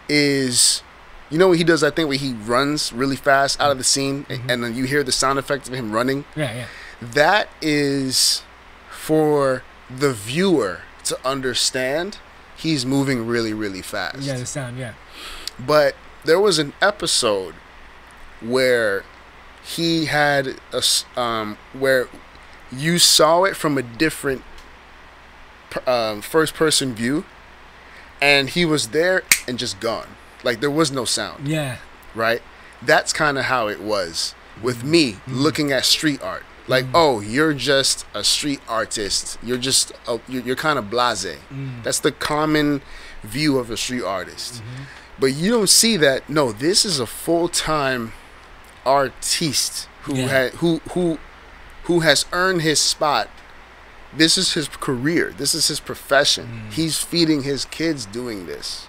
is, you know, when he does that thing where he runs really fast out of the scene, and then you hear the sound effect of him running. Yeah. That is for the viewer to understand he's moving really, really fast. Yeah, the sound. Yeah. But there was an episode where he had where you saw it from a different first person view, and he was there and just gone. Like, there was no sound. Yeah. Right? That's kind of how it was with me looking at street art. Like, oh, you're just a street artist. You're just you're kind of blasé. That's the common view of a street artist. But you don't see that. No, this is a full-time artiste who has earned his spot. This is his career. This is his profession. He's feeding his kids doing this.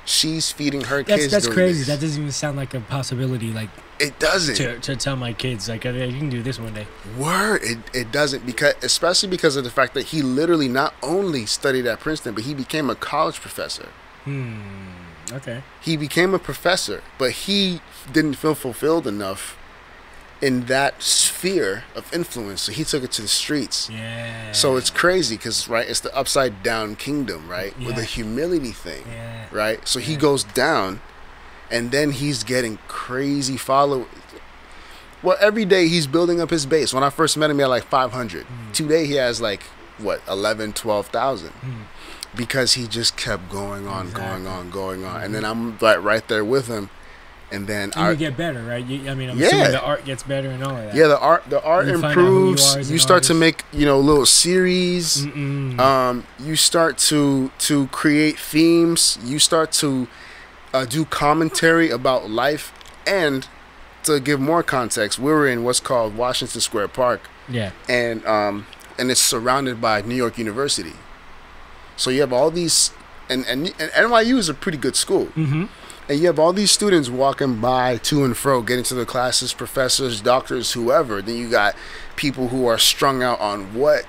She's feeding her kids. That's doing crazy. This. That doesn't even sound like a possibility. Like, it doesn't. To tell my kids, like, yeah, you can do this one day. Word. It doesn't, especially because of the fact that he literally not only studied at Princeton, but he became a college professor. Okay. He became a professor, but he didn't feel fulfilled enough in that sphere of influence, so he took it to the streets. Yeah. So it's crazy because, right, it's the upside down kingdom, right, with a humility thing, right? So he goes down, and then he's getting crazy followers. Well, every day he's building up his base. When I first met him, he had like 500. Today he has like, 12,000. Because he just kept going on. And then I'm like right there with him. And then you get better, right? I'm assuming the art gets better and all of that. Yeah, the art improves. You start to make, little series. You start to create themes. You start to do commentary about life. And to give more context, we were in what's called Washington Square Park. Yeah. And it's surrounded by New York University. So you have all these, and NYU is a pretty good school. And you have all these students walking by to and fro, getting to their classes, professors, doctors, whoever. Then you got people who are strung out on what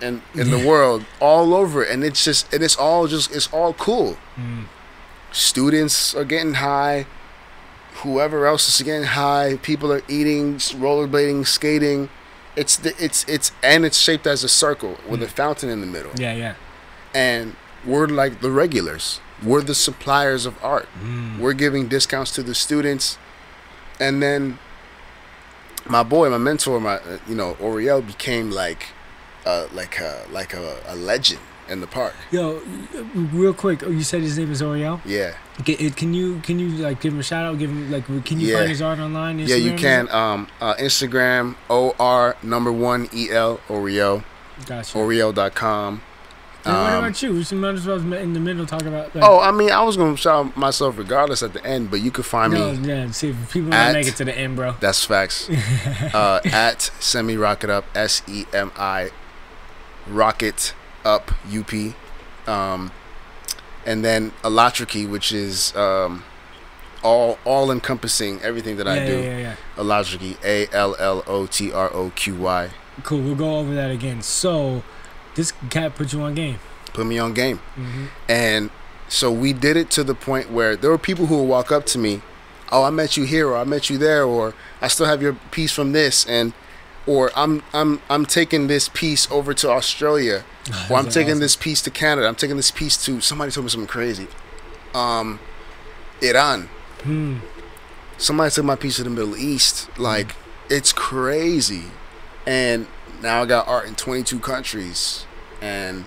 in the world all over. And it's all cool. Students are getting high. Whoever else is getting high. People are eating, rollerblading, skating. It's shaped as a circle with a fountain in the middle. Yeah. And we're like the regulars. We're the suppliers of art. We're giving discounts to the students. And then my mentor, Oriel became like a legend in the park. Yo, real quick, you said his name is Oriel? Yeah. Can you like give him a shout out? Give him like, can you find his art online? Instagram? Yeah, you can. Instagram OR1EL Oriel. Gotcha. Oriel.com. What about you? We might as well in the middle talk about. Like, I mean, I was gonna shout myself regardless at the end, but you could find me. Yeah. See if people want to make it to the end, bro. That's facts. At Semi Rocket Up, SEMI Rocket Up UP, and then Alatriki, which is all encompassing everything that I do. Yeah. Alatriki, ALLOTROQY. Cool. We'll go over that again. So, this cat put you on game. Put me on game. And so we did it to the point where there were people who would walk up to me, oh, I met you here, or I met you there, or I still have your piece from this, or I'm taking this piece over to Australia, or I'm taking this piece to Canada, I'm taking this piece to, somebody told me something crazy, Iran. Somebody took my piece to the Middle East. Like, it's crazy. And now I got art in 22 countries, and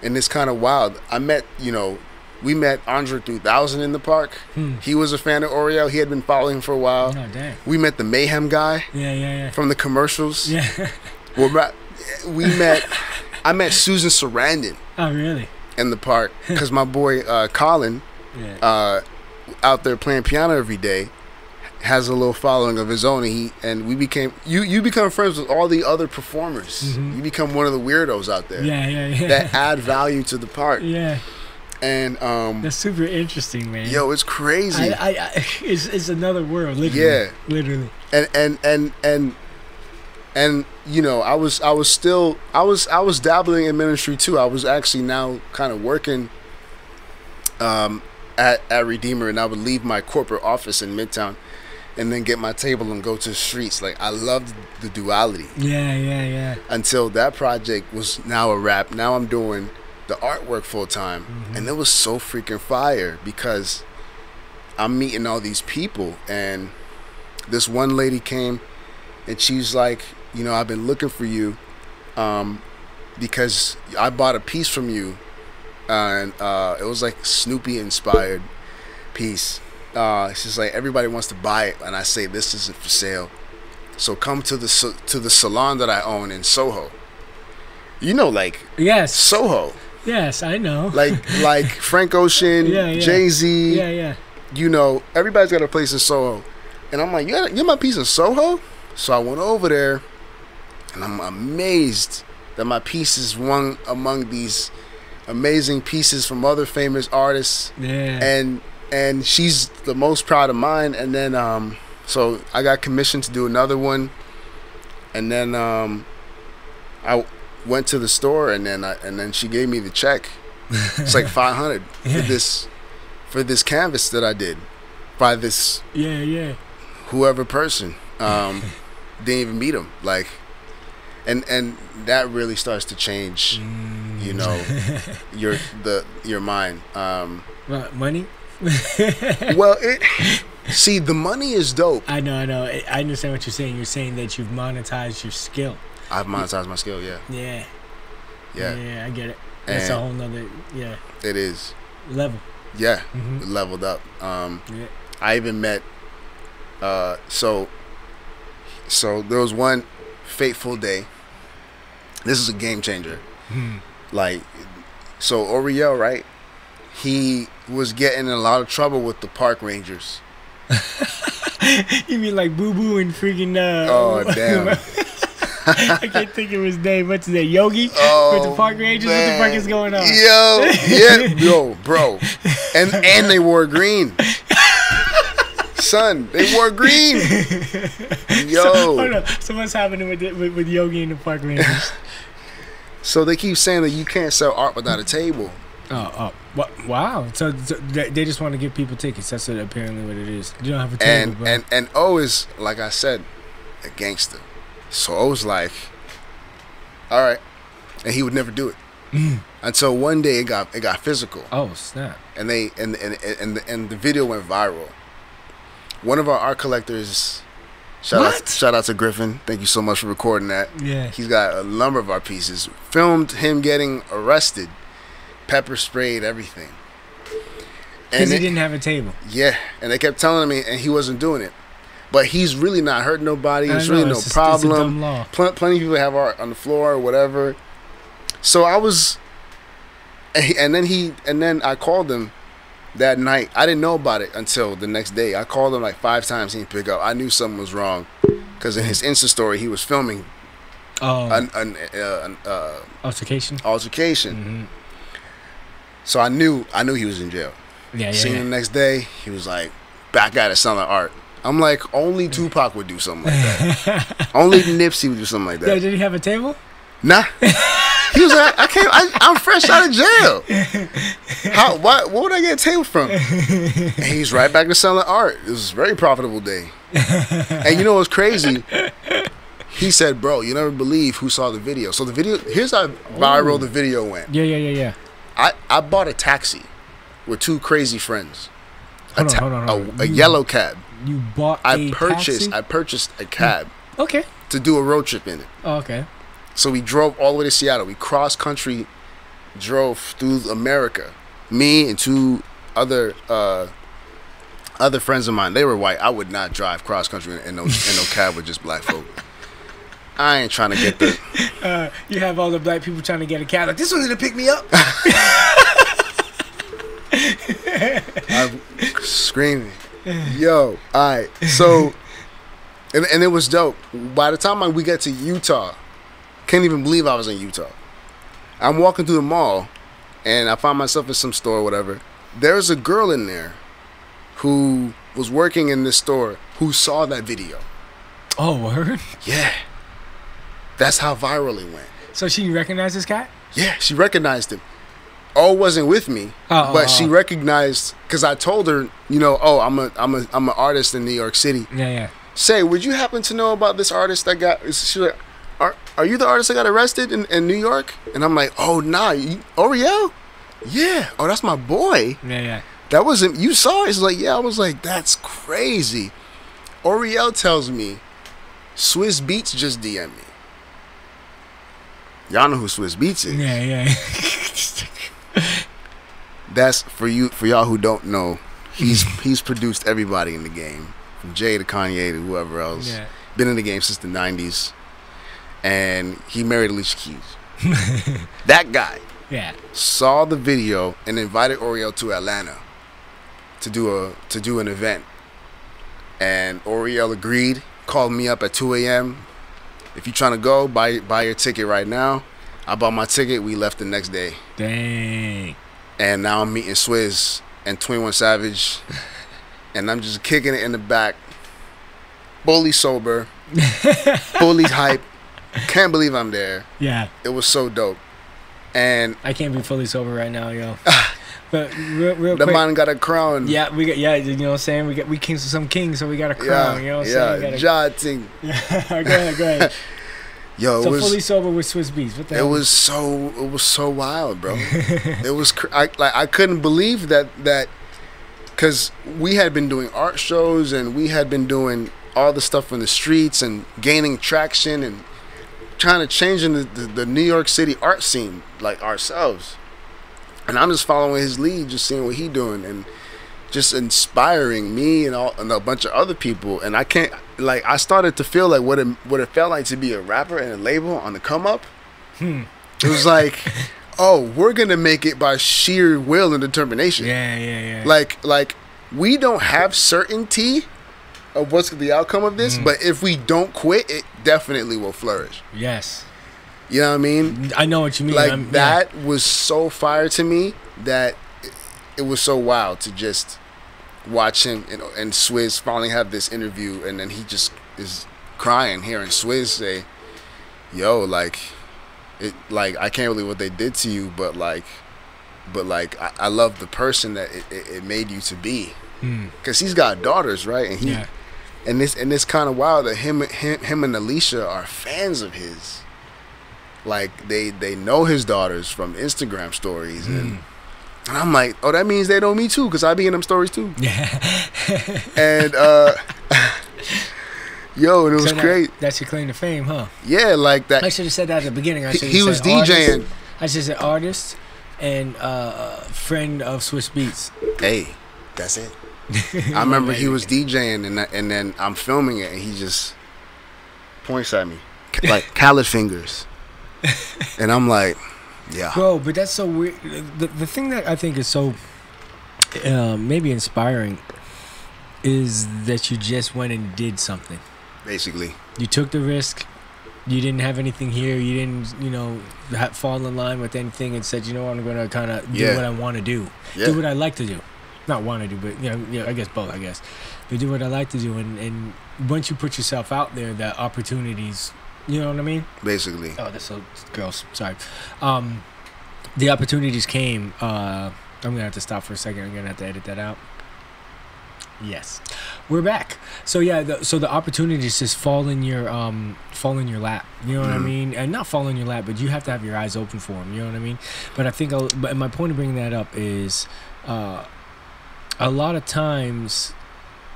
it's kind of wild. I met, we met Andre 3000 in the park. He was a fan of Oriel. He had been following him for a while. Oh, dang. We met the Mayhem guy. Yeah. From the commercials. Yeah. I met Susan Sarandon. Oh, really? In the park, because my boy Colin, out there playing piano every day, has a little following of his own, and we became you become friends with all the other performers. You become one of the weirdos out there. Yeah. That add value to the park. Yeah. And that's super interesting, man. Yo, it's crazy. It's another world, literally. Yeah. Literally. And I was dabbling in ministry too. I was actually now kind of working at Redeemer, and I would leave my corporate office in Midtown and then get my table and go to the streets. Like, I loved the duality. Yeah. Until that project was now a wrap. Now I'm doing the artwork full time, and it was so freaking fire because I'm meeting all these people, and this one lady came and she's like, I've been looking for you because I bought a piece from you, and it was like Snoopy inspired piece. She's like, everybody wants to buy it, and I say this isn't for sale, so come to the salon that I own in Soho. Like, yes, Soho. Yes, I know. like Frank Ocean, Jay-Z. Yeah. Everybody's got a place in Soho, and I'm like, you got my piece in Soho? So I went over there, and I'm amazed that my piece is one among these amazing pieces from other famous artists. Yeah. And she's the most proud of mine. And then so I got commissioned to do another one, and then I went to the store, and then she gave me the check. It's like $500 for this canvas that I did by this whoever person. Didn't even meet him. Like, and that really starts to change, your mind. What, money? Well, the money is dope. I know. I understand what you're saying. You're saying that you've monetized your skill. I've monetized my skill, Yeah, I get it. That's a whole nother, it is. Level. Yeah, leveled up. I even met, so there was one fateful day. This is a game changer. Like, so Oriel, right? He was getting in a lot of trouble with the park rangers. You mean like Boo Boo and freaking oh, damn. I can't think of his name. What's his name? Yogi? With the park rangers? Man. What the fuck is going on? Yo, bro. And they wore green. Son, they wore green. Yo. Hold on. So what's happening with Yogi and the park rangers? So they keep saying that you can't sell art without a table. Oh, wow. So they just want to give people tickets. That's apparently what it is. You don't have a table, bro. And O is, like I said, a gangster. So I was like, all right. And he would never do it. Until one day it got physical. Oh, snap. And the video went viral. One of our art collectors, shout out to Griffin. Thank you so much for recording that. Yeah. He's got a number of our pieces. Filmed him getting arrested, pepper sprayed, everything. Because he didn't have a table. Yeah. And they kept telling me, and he wasn't doing it. But he's really not hurting nobody. There's really no problem. It's a dumb law. Plenty of people have art on the floor or whatever. So I was And then I called him that night. I didn't know about it until the next day. I called him like 5 times. He didn't pick up. I knew something was wrong because in his Insta story he was filming an altercation. Mm-hmm. So I knew he was in jail. Yeah. Seen him the next day. He was like back at it selling art. I'm like, only Tupac would do something like that. Only Nipsey would do something like that. Yeah, did he have a table? Nah. He was like, I'm fresh out of jail. What would I get a table from? And he's right back to selling art. It was a very profitable day. And you know what's crazy? He said, bro, you never believe who saw the video. So the video, here's how viral the video went. Yeah. I bought a taxi with 2 crazy friends. Hold on. A yellow cab. You bought a taxi? I purchased a cab. Okay. To do a road trip in it. Oh, okay. So we drove all the way to Seattle. We cross country, drove through America. Me and 2 other friends of mine. They were white. I would not drive cross country in no cab with just black folk. I ain't trying to get the. You have all the black people trying to get a cab. Like, this one's gonna pick me up. I'm screaming, yo! All right, so, and it was dope. By the time we got to Utah, can't even believe I was in Utah. I'm walking through the mall, and I find myself in some store or whatever. There's a girl in there who was working in this store who saw that video. Oh, word? Yeah. That's how viral it went. So she recognized this cat? Yeah, she recognized him. Oh, wasn't with me, but she recognized because I told her, I'm an artist in New York City. Yeah. Say, would you happen to know about this artist that got? She's like, are you the artist that got arrested in New York? And I'm like, oh nah, Oriel? Yeah. Oh, that's my boy. Yeah. That wasn't you saw it. It's like, yeah. I was like, that's crazy. Oriel tells me, Swiss Beats just DM me. Y'all know who Swiss Beats is. Yeah. That's for y'all who don't know. He's produced everybody in the game, from Jay to Kanye to whoever else. Yeah. Been in the game since the 90s, and he married Alicia Keys. That guy saw the video and invited Oriel to Atlanta to do an event, and Oriel agreed. Called me up at 2 a.m. If you're trying to go, buy your ticket right now. I bought my ticket. We left the next day. Dang. And now I'm meeting Swizz and 21 Savage. And I'm just kicking it in the back. Fully sober. Fully hype. Can't believe I'm there. Yeah. It was so dope. And I can't be fully sober right now, yo. But real the quick, man got a crown. Yeah, you know what I'm saying? We kings some kings, so we got a crown, you know what I'm saying? Yeah, thing. Go ahead. Yo, so fully sober with Swiss Beats. What the hell? It was so wild, bro. It was I couldn't believe that because we had been doing art shows and we had been doing all the stuff in the streets and gaining traction and trying to change in the New York City art scene like ourselves. And I'm just following his lead, just seeing what he doing and just inspiring me and a bunch of other people. And I started to feel like what it felt like to be a rapper and a label on the come up. It was like, oh, we're gonna make it by sheer will and determination. Yeah. Like we don't have certainty of what's the outcome of this, but if we don't quit, it definitely will flourish. Yes. You know what I mean? I know what you mean. Like that was so fire to me that it was so wild to just watch him and Swizz finally have this interview, and then he just is crying hearing Swizz say, "Yo, like I can't believe what they did to you, but I love the person that it made you to be." Because he's got daughters, right? And and it's kind of wild that him and Alicia are fans of his. Like they know his daughters from Instagram stories, and I'm like, oh, that means they know me too, because I be in them stories too. Yeah. And yo, and it was great. That's your claim to fame, huh? Yeah, like that. I should have said that at the beginning. He was DJing. I should have said artist and friend of Swiss Beats. Hey, that's it. I remember he was DJing, and then I'm filming it, and he just points at me like Khaled fingers. And I'm like, Yeah. Bro, but that's so weird. The thing that I think is so maybe inspiring is that you just went and did something. Basically. You took the risk. You didn't have anything here. You didn't, fall in line with anything and said, I'm going to kind of do what I want to do. Yeah. Do what I like to do. Not want to do, but, I guess both, I guess. But do what I like to do. And once you put yourself out there, that opportunities, you know what I mean? Basically. Oh, that's so gross. Sorry. The opportunities came. I'm going to have to stop for a second. I'm going to have to edit that out. Yes, we're back. So the opportunities just fall in your lap. You know what I mean? And not fall in your lap, but you have to have your eyes open for them. You know what I mean? But I think, but my point of bringing that up is, a lot of times,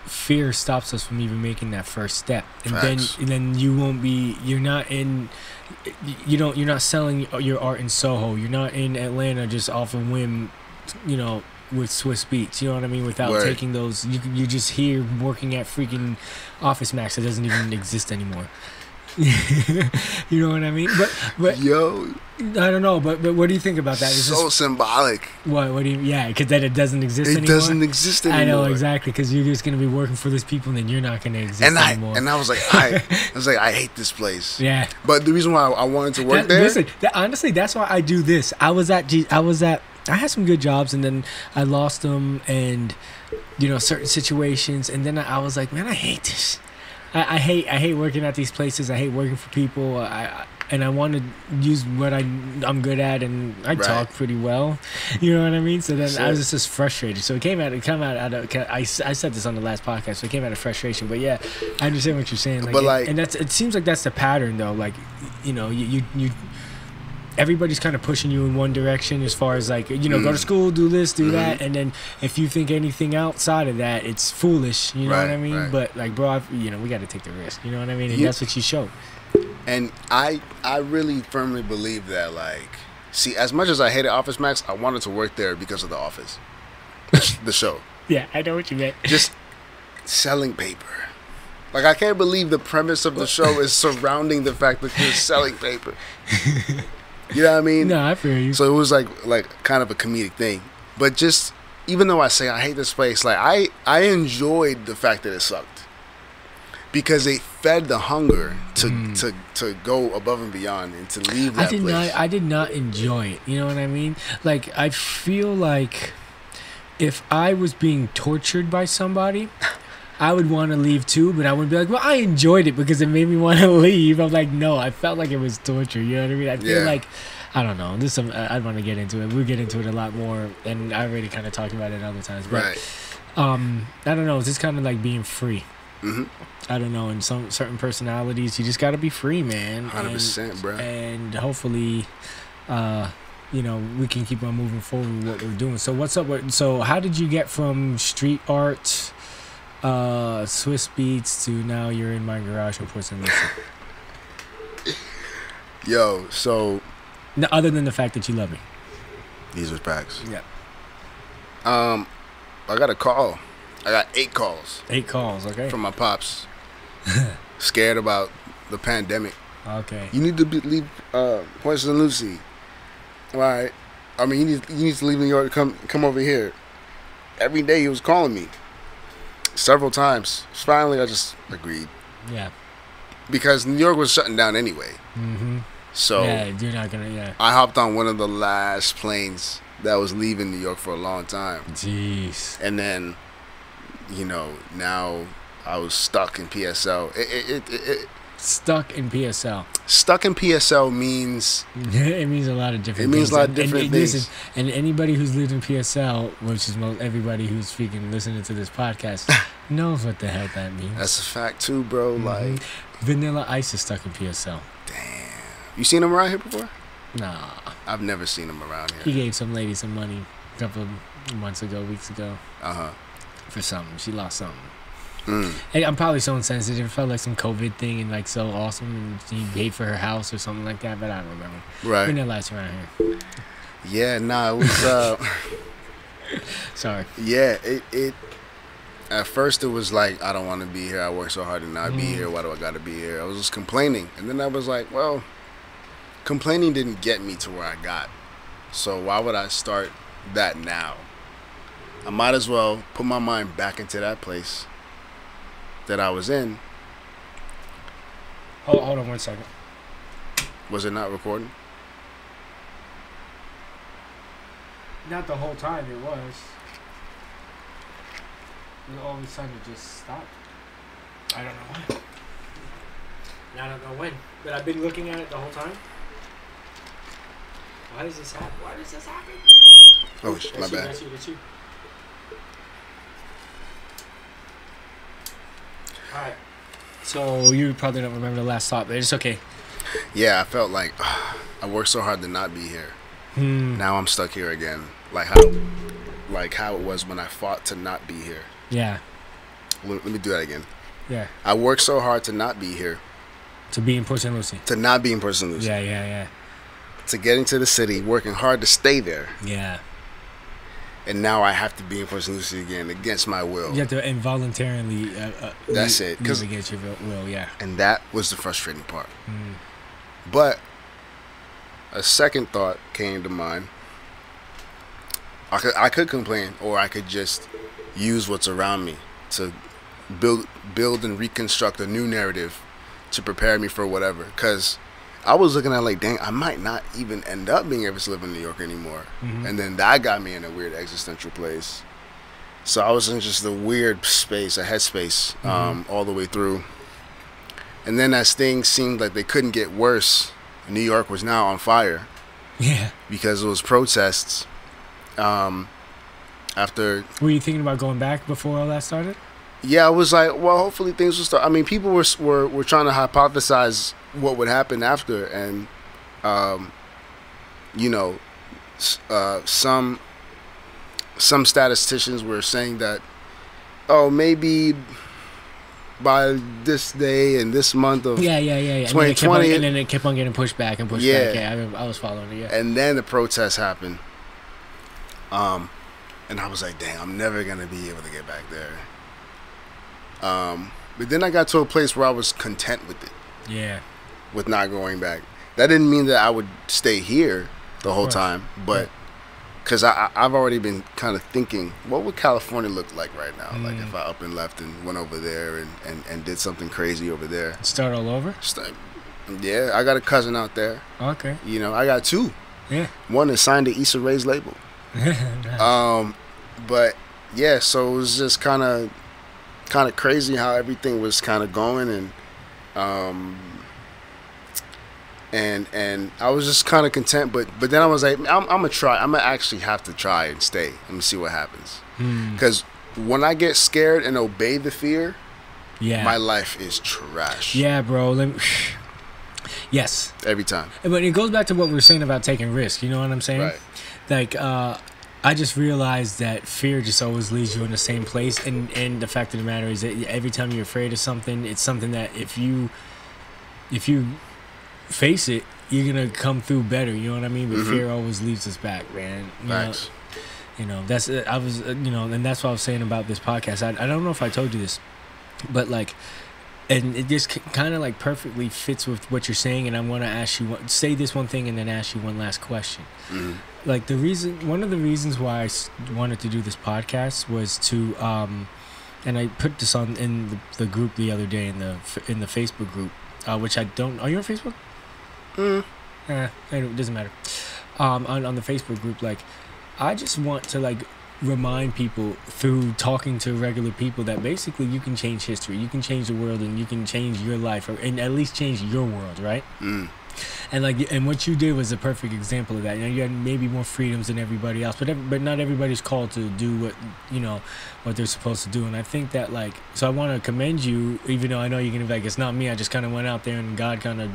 fear stops us from even making that first step, and then you won't be. You're not in. You're not selling your art in Soho. You're not in Atlanta just off a whim. With Swiss Beats, you know what I mean? Without taking those, you just here working at freaking Office Max that doesn't even exist anymore. You know what I mean? But yo, I don't know. But what do you think about that? It's so symbolic. What do you? Yeah, because that it doesn't exist anymore. It doesn't exist anymore. I know exactly, because you're just gonna be working for these people, and then you're not gonna exist anymore. And I was like, I hate this place. Yeah. But the reason why I wanted to work there. Listen, honestly, that's why I do this. I had some good jobs, and then I lost them, and certain situations, and then I was like, man, I hate this. I hate working at these places. I hate working for people. And I want to use what I'm good at, and I talk pretty well. You know what I mean? So then I was just frustrated. So it came out of. I said this on the last podcast. So it came out of frustration. But yeah, I understand what you're saying. And it seems like that's the pattern, though. Like, you. Everybody's kind of pushing you in one direction as far as go to school, do this, do that, and then if you think anything outside of that, it's foolish. You know what I mean? Right. But bro, we got to take the risk. You know what I mean? And that's what you showed. And I really firmly believe that, see, as much as I hated Office Max, I wanted to work there because of The Office, the show. Yeah, I know what you meant. Just selling paper. I can't believe the premise of the show is surrounding the fact that you're selling paper. You know what I mean? No, I feel you. So it was like kind of a comedic thing. But just, even though I say I hate this place, I enjoyed the fact that it sucked. Because it fed the hunger to go above and beyond and to leave that place. I did not enjoy it. You know what I mean? I feel like if I was being tortured by somebody, I would want to leave too, but I would be like, well, I enjoyed it because it made me want to leave. I'm like, no, I felt like it was torture. You know what I mean? I feel like, I don't know. I'd want to get into it. We'll get into it a lot more, and I already kind of talked about it other times. But, I don't know. It's just kind of like being free. Mm-hmm. I don't know. In some certain personalities, you just got to be free, man. 100%, bro. And hopefully, we can keep on moving forward with what we're doing. So what's up? So how did you get from street art, Swiss Beats to now you're in my garage in Port St. Lucie? Yo, so no, other than the fact that you love me. These are facts. Yeah. I got a call. I got 8 calls. 8 calls, okay. From my pops. Scared about the pandemic. Okay. You need to leave Port St. Lucie. All right. I mean, you need to leave New York to come over here. Every day he was calling me. Several times. Finally, I just agreed. Yeah. Because New York was shutting down anyway. Mm-hmm. So yeah, you're not gonna. Yeah. I hopped on one of the last planes that was leaving New York for a long time. Jeez. And then, now I was stuck in PSL. Stuck in PSL. Stuck in PSL means... it means a lot of different things. It means a lot of different things. Listen, and anybody who's lived in PSL, which is everybody who's freaking listening to this podcast, knows what the hell that means. That's a fact too, bro. Mm-hmm. Vanilla Ice is stuck in PSL. Damn. You seen him around here before? Nah. I've never seen him around here. He gave some lady some money a couple of weeks ago. Uh-huh. For something. She lost something. And I'm probably so insensitive. It felt like some COVID thing and so awesome, and he paid for her house or something like that, but I don't remember. Right. Vanilla Ice around here. Yeah, nah, it was Sorry. Yeah, it at first it was like, I don't want to be here. I work so hard to not be here. Why do I got to be here? I was just complaining. And then I was like, well, complaining didn't get me to where I got. So why would I start that now? I might as well put my mind back into that place that I was in. Hold on 1 second. Was it not recording? Not the whole time, it was. And all of a sudden it just stopped. I don't know why. And I don't know when. But I've been looking at it the whole time. Why does this happen? Why does this happen? Oh, my bad. That's you. Alright. So you probably don't remember the last thought, but it's okay. Yeah, I felt like I worked so hard to not be here. Now I'm stuck here again. Like how it was when I fought to not be here. Yeah. Let me do that again. Yeah. I worked so hard to not be here. To be in Port St. Lucie. To not be in Port St. Lucie. Yeah. To get into the city, working hard to stay there. Yeah. And now I have to be in Port St. Lucie again against my will. You have to involuntarily That's it. Leave against your will, yeah. And that was the frustrating part. But a second thought came to mind. I could complain, or I could just use what's around me to build and reconstruct a new narrative to prepare me for whatever. Because I was looking at like, dang, I might not even end up being able to live in New York anymore. And then that got me in a weird existential place. So I was in just a weird space, a headspace, all the way through. And then as things seemed like they couldn't get worse, New York was now on fire. Yeah. Because it was protests. After. Were you thinking about going back before all that started? Yeah, I was like, well, hopefully things will start. I mean, people were trying to hypothesize what would happen after, and some statisticians were saying that, oh, maybe by this day and this month of 2020, and then it kept on getting pushed back and pushed back. Yeah, I was following it. Yeah, and then the protests happened. And I was like, dang, I'm never gonna be able to get back there. But then I got to a place where I was content with it. Yeah. With not going back. That didn't mean that I would stay here the whole time, but because I've already been kind of thinking, what would California look like right now? Like if I up and left and went over there and did something crazy over there. Start all over? Yeah, I got a cousin out there. Okay. You know, I got two. Yeah. One is signed to Issa Rae's label. Nice. But yeah, so it was just kind of crazy how everything was kind of going, and I was just kind of content, but then I was like, I'm gonna actually have to try and stay. Let me see what happens. Because when I get scared and obey the fear, my life is trash. Yeah, bro. Yes. Every time. But it goes back to what we were saying about taking risks. You know what I'm saying? Right. Like, I just realized that fear just always leaves you in the same place. And the fact of the matter is that every time you're afraid of something, it's something that if you face it, you're going to come through better. You know what I mean? But fear always leaves us back, man. Facts. That's, and that's what I was saying about this podcast. I don't know if I told you this, but like, and it just kind of like perfectly fits with what you're saying. And I want to ask you, say this one thing and then ask you one last question. Like one of the reasons why I wanted to do this podcast was to, and I put this on in the group the other day in the Facebook group, which I don't. Are you on Facebook? It doesn't matter. On the Facebook group, like, I just want to like remind people through talking to regular people that basically you can change history, you can change the world, and you can change your life, and at least change your world, right? And what you did was a perfect example of that. You had maybe more freedoms than everybody else, but not everybody's called to do what they're supposed to do. And I think that, like, so I want to commend you, even though I know you're gonna be like, it's not me. I just kind of went out there and God kind of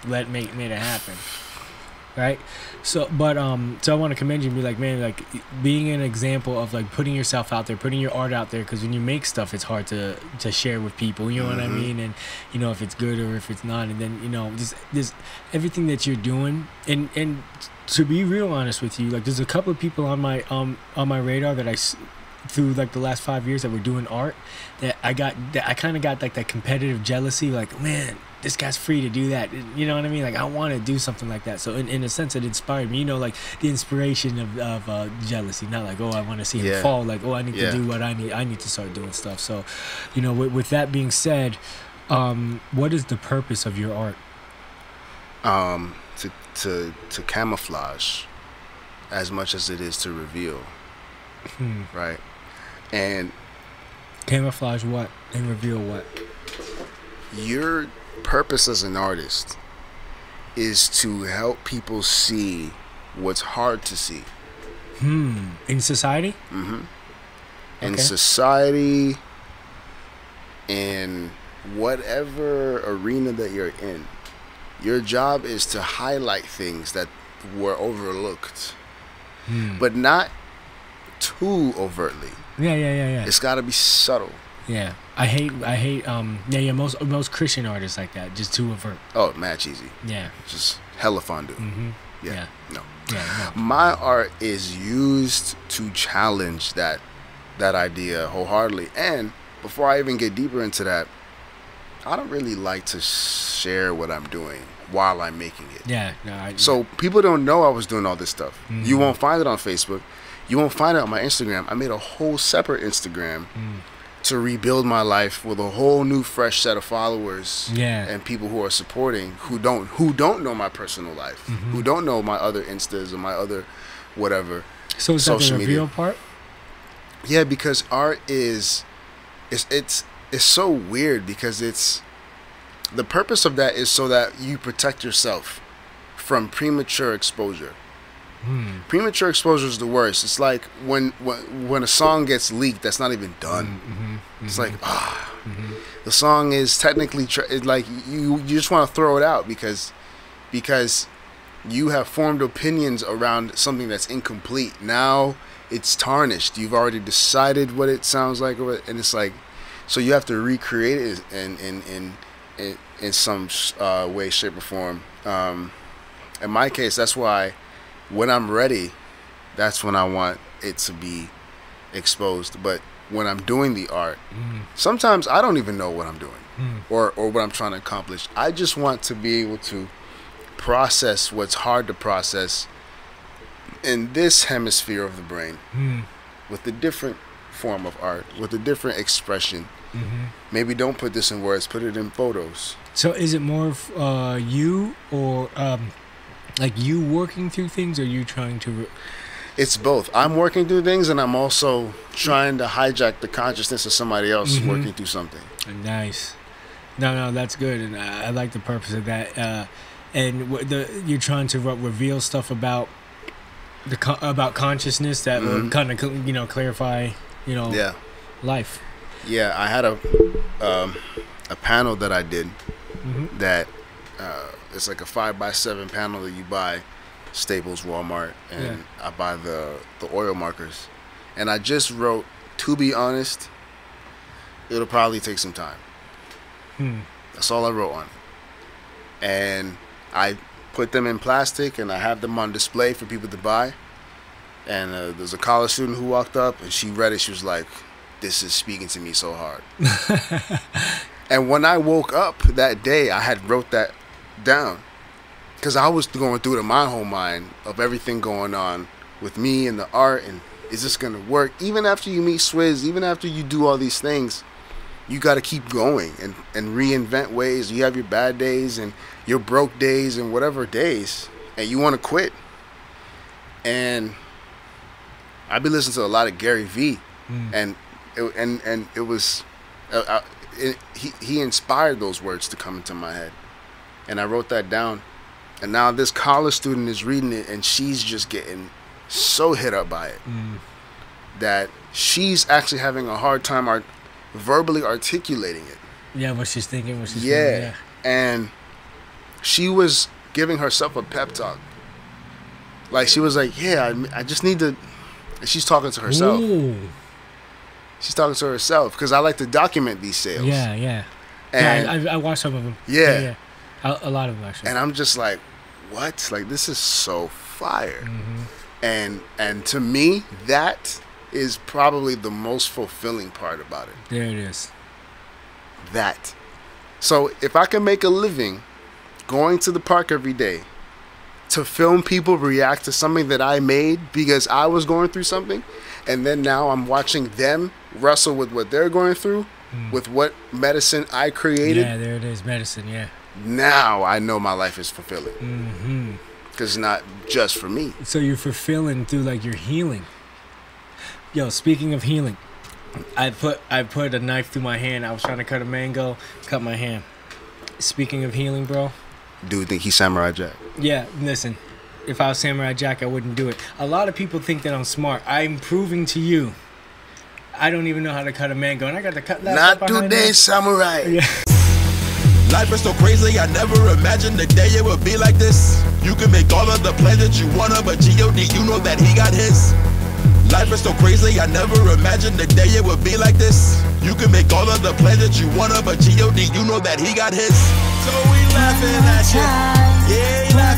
made it happen, right? So I want to commend you and be like, man, like, being an example of like putting yourself out there, putting your art out there, because when you make stuff, it's hard to share with people. You know what I mean? And if it's good or if it's not, and then just everything that you're doing, and to be real honest with you, like, there's a couple of people on my radar that through like the last 5 years that were doing art, that I kind of got like that competitive jealousy, like, man, this guy's free to do that. You know what I mean? Like, I want to do something like that. So in a sense, it inspired me. You know, like the inspiration of jealousy. Not like, oh, I want to see him fall. Like, oh, I need to do what I need. I need to start doing stuff. So, you know, with that being said, what is the purpose of your art? To camouflage as much as it is to reveal. Right? And camouflage what and reveal what? Your purpose as an artist is to help people see what's hard to see. In society? In society, in whatever arena that you're in, your job is to highlight things that were overlooked, but not too overtly. Yeah. It's got to be subtle. Yeah, I hate. Most Christian artists like that, just too overt. Oh, mad cheesy. Yeah, just hella fondue. Yeah. No. Yeah, no. My art is used to challenge that idea wholeheartedly. And before I even get deeper into that, I don't really like to share what I'm doing while I'm making it. Yeah, no. So people don't know I was doing all this stuff. You won't find it on Facebook. You won't find it on my Instagram. I made a whole separate Instagram to rebuild my life with a whole new fresh set of followers and people who are supporting, who don't know my personal life, who don't know my other Instas or my other whatever. So is that the reveal part? Yeah, because art it's so weird, because it's the purpose of that is so that you protect yourself from premature exposure. Premature exposure is the worst. It's like when a song gets leaked that's not even done. It's like the song is technically like you just want to throw it out because you have formed opinions around something that's incomplete. Now it's tarnished. You've already decided what it sounds like, and it's like, so you have to recreate it in some way, shape, or form. In my case, that's why when I'm ready, that's when I want it to be exposed. But when I'm doing the art, sometimes I don't even know what I'm doing or what I'm trying to accomplish. I just want to be able to process what's hard to process in this hemisphere of the brain with a different form of art, with a different expression. Maybe don't put this in words, put it in photos. So is it more of you or like you working through things, or you trying to It's both. I'm working through things, and I'm also trying to hijack the consciousness of somebody else working through something. Nice. No, that's good, and I like the purpose of that. And you're trying to reveal stuff about about consciousness that will kind of clarify life. Yeah, I had a panel that I did that it's like a 5x7 panel that you buy Staples, Walmart, and I buy the oil markers, and I just wrote, to be honest, it'll probably take some time. That's all I wrote on it, and I put them in plastic and I have them on display for people to buy. And there's a college student who walked up and she read it. She was like, this is speaking to me so hard. And when I woke up that day, I had wrote that down because I was going through it in my whole mind of everything going on with me and the art, and is this going to work? Even after you meet Swizz, even after you do all these things, you got to keep going and reinvent ways. You have your bad days and your broke days and whatever days, and you want to quit. And I've been listening to a lot of Gary Vee, and it was he inspired those words to come into my head, and I wrote that down. And now this college student is reading it, and she's just getting so hit up by it that she's actually having a hard time verbally articulating it. Yeah, what she's thinking, what she's feeling. Yeah, and she was giving herself a pep talk. Like, she was like, yeah, I just need to... And she's talking to herself. Ooh. She's talking to herself, because I like to document these sales. Yeah. And I watched some of them. Yeah. A lot of them, actually. And I'm just like, what? Like, this is so fire. And to me, that is probably the most fulfilling part about it. There it is. That. So if I can make a living going to the park every day to film people react to something that I made because I was going through something, and then now I'm watching them wrestle with what they're going through, with what medicine I created. Yeah, there it is, medicine, yeah. Now I know my life is fulfilling. Because it's not just for me. So you're fulfilling through like your healing. Yo, speaking of healing, I put a knife through my hand. I was trying to cut a mango, cut my hand. Speaking of healing, bro. Do you think he's Samurai Jack? Yeah, listen. If I was Samurai Jack, I wouldn't do it. A lot of people think that I'm smart. I'm proving to you, I don't even know how to cut a mango, and I got to cut that. Not today, Samurai. Yeah. Life is so crazy, I never imagined the day it would be like this. You can make all of the plans that you wanna, but G.O.D., you know that he got his. Life is so crazy, I never imagined the day it would be like this. You can make all of the plans that you wanna, but G.O.D., you know that he got his. So we laughing at you. Yeah, he laughing.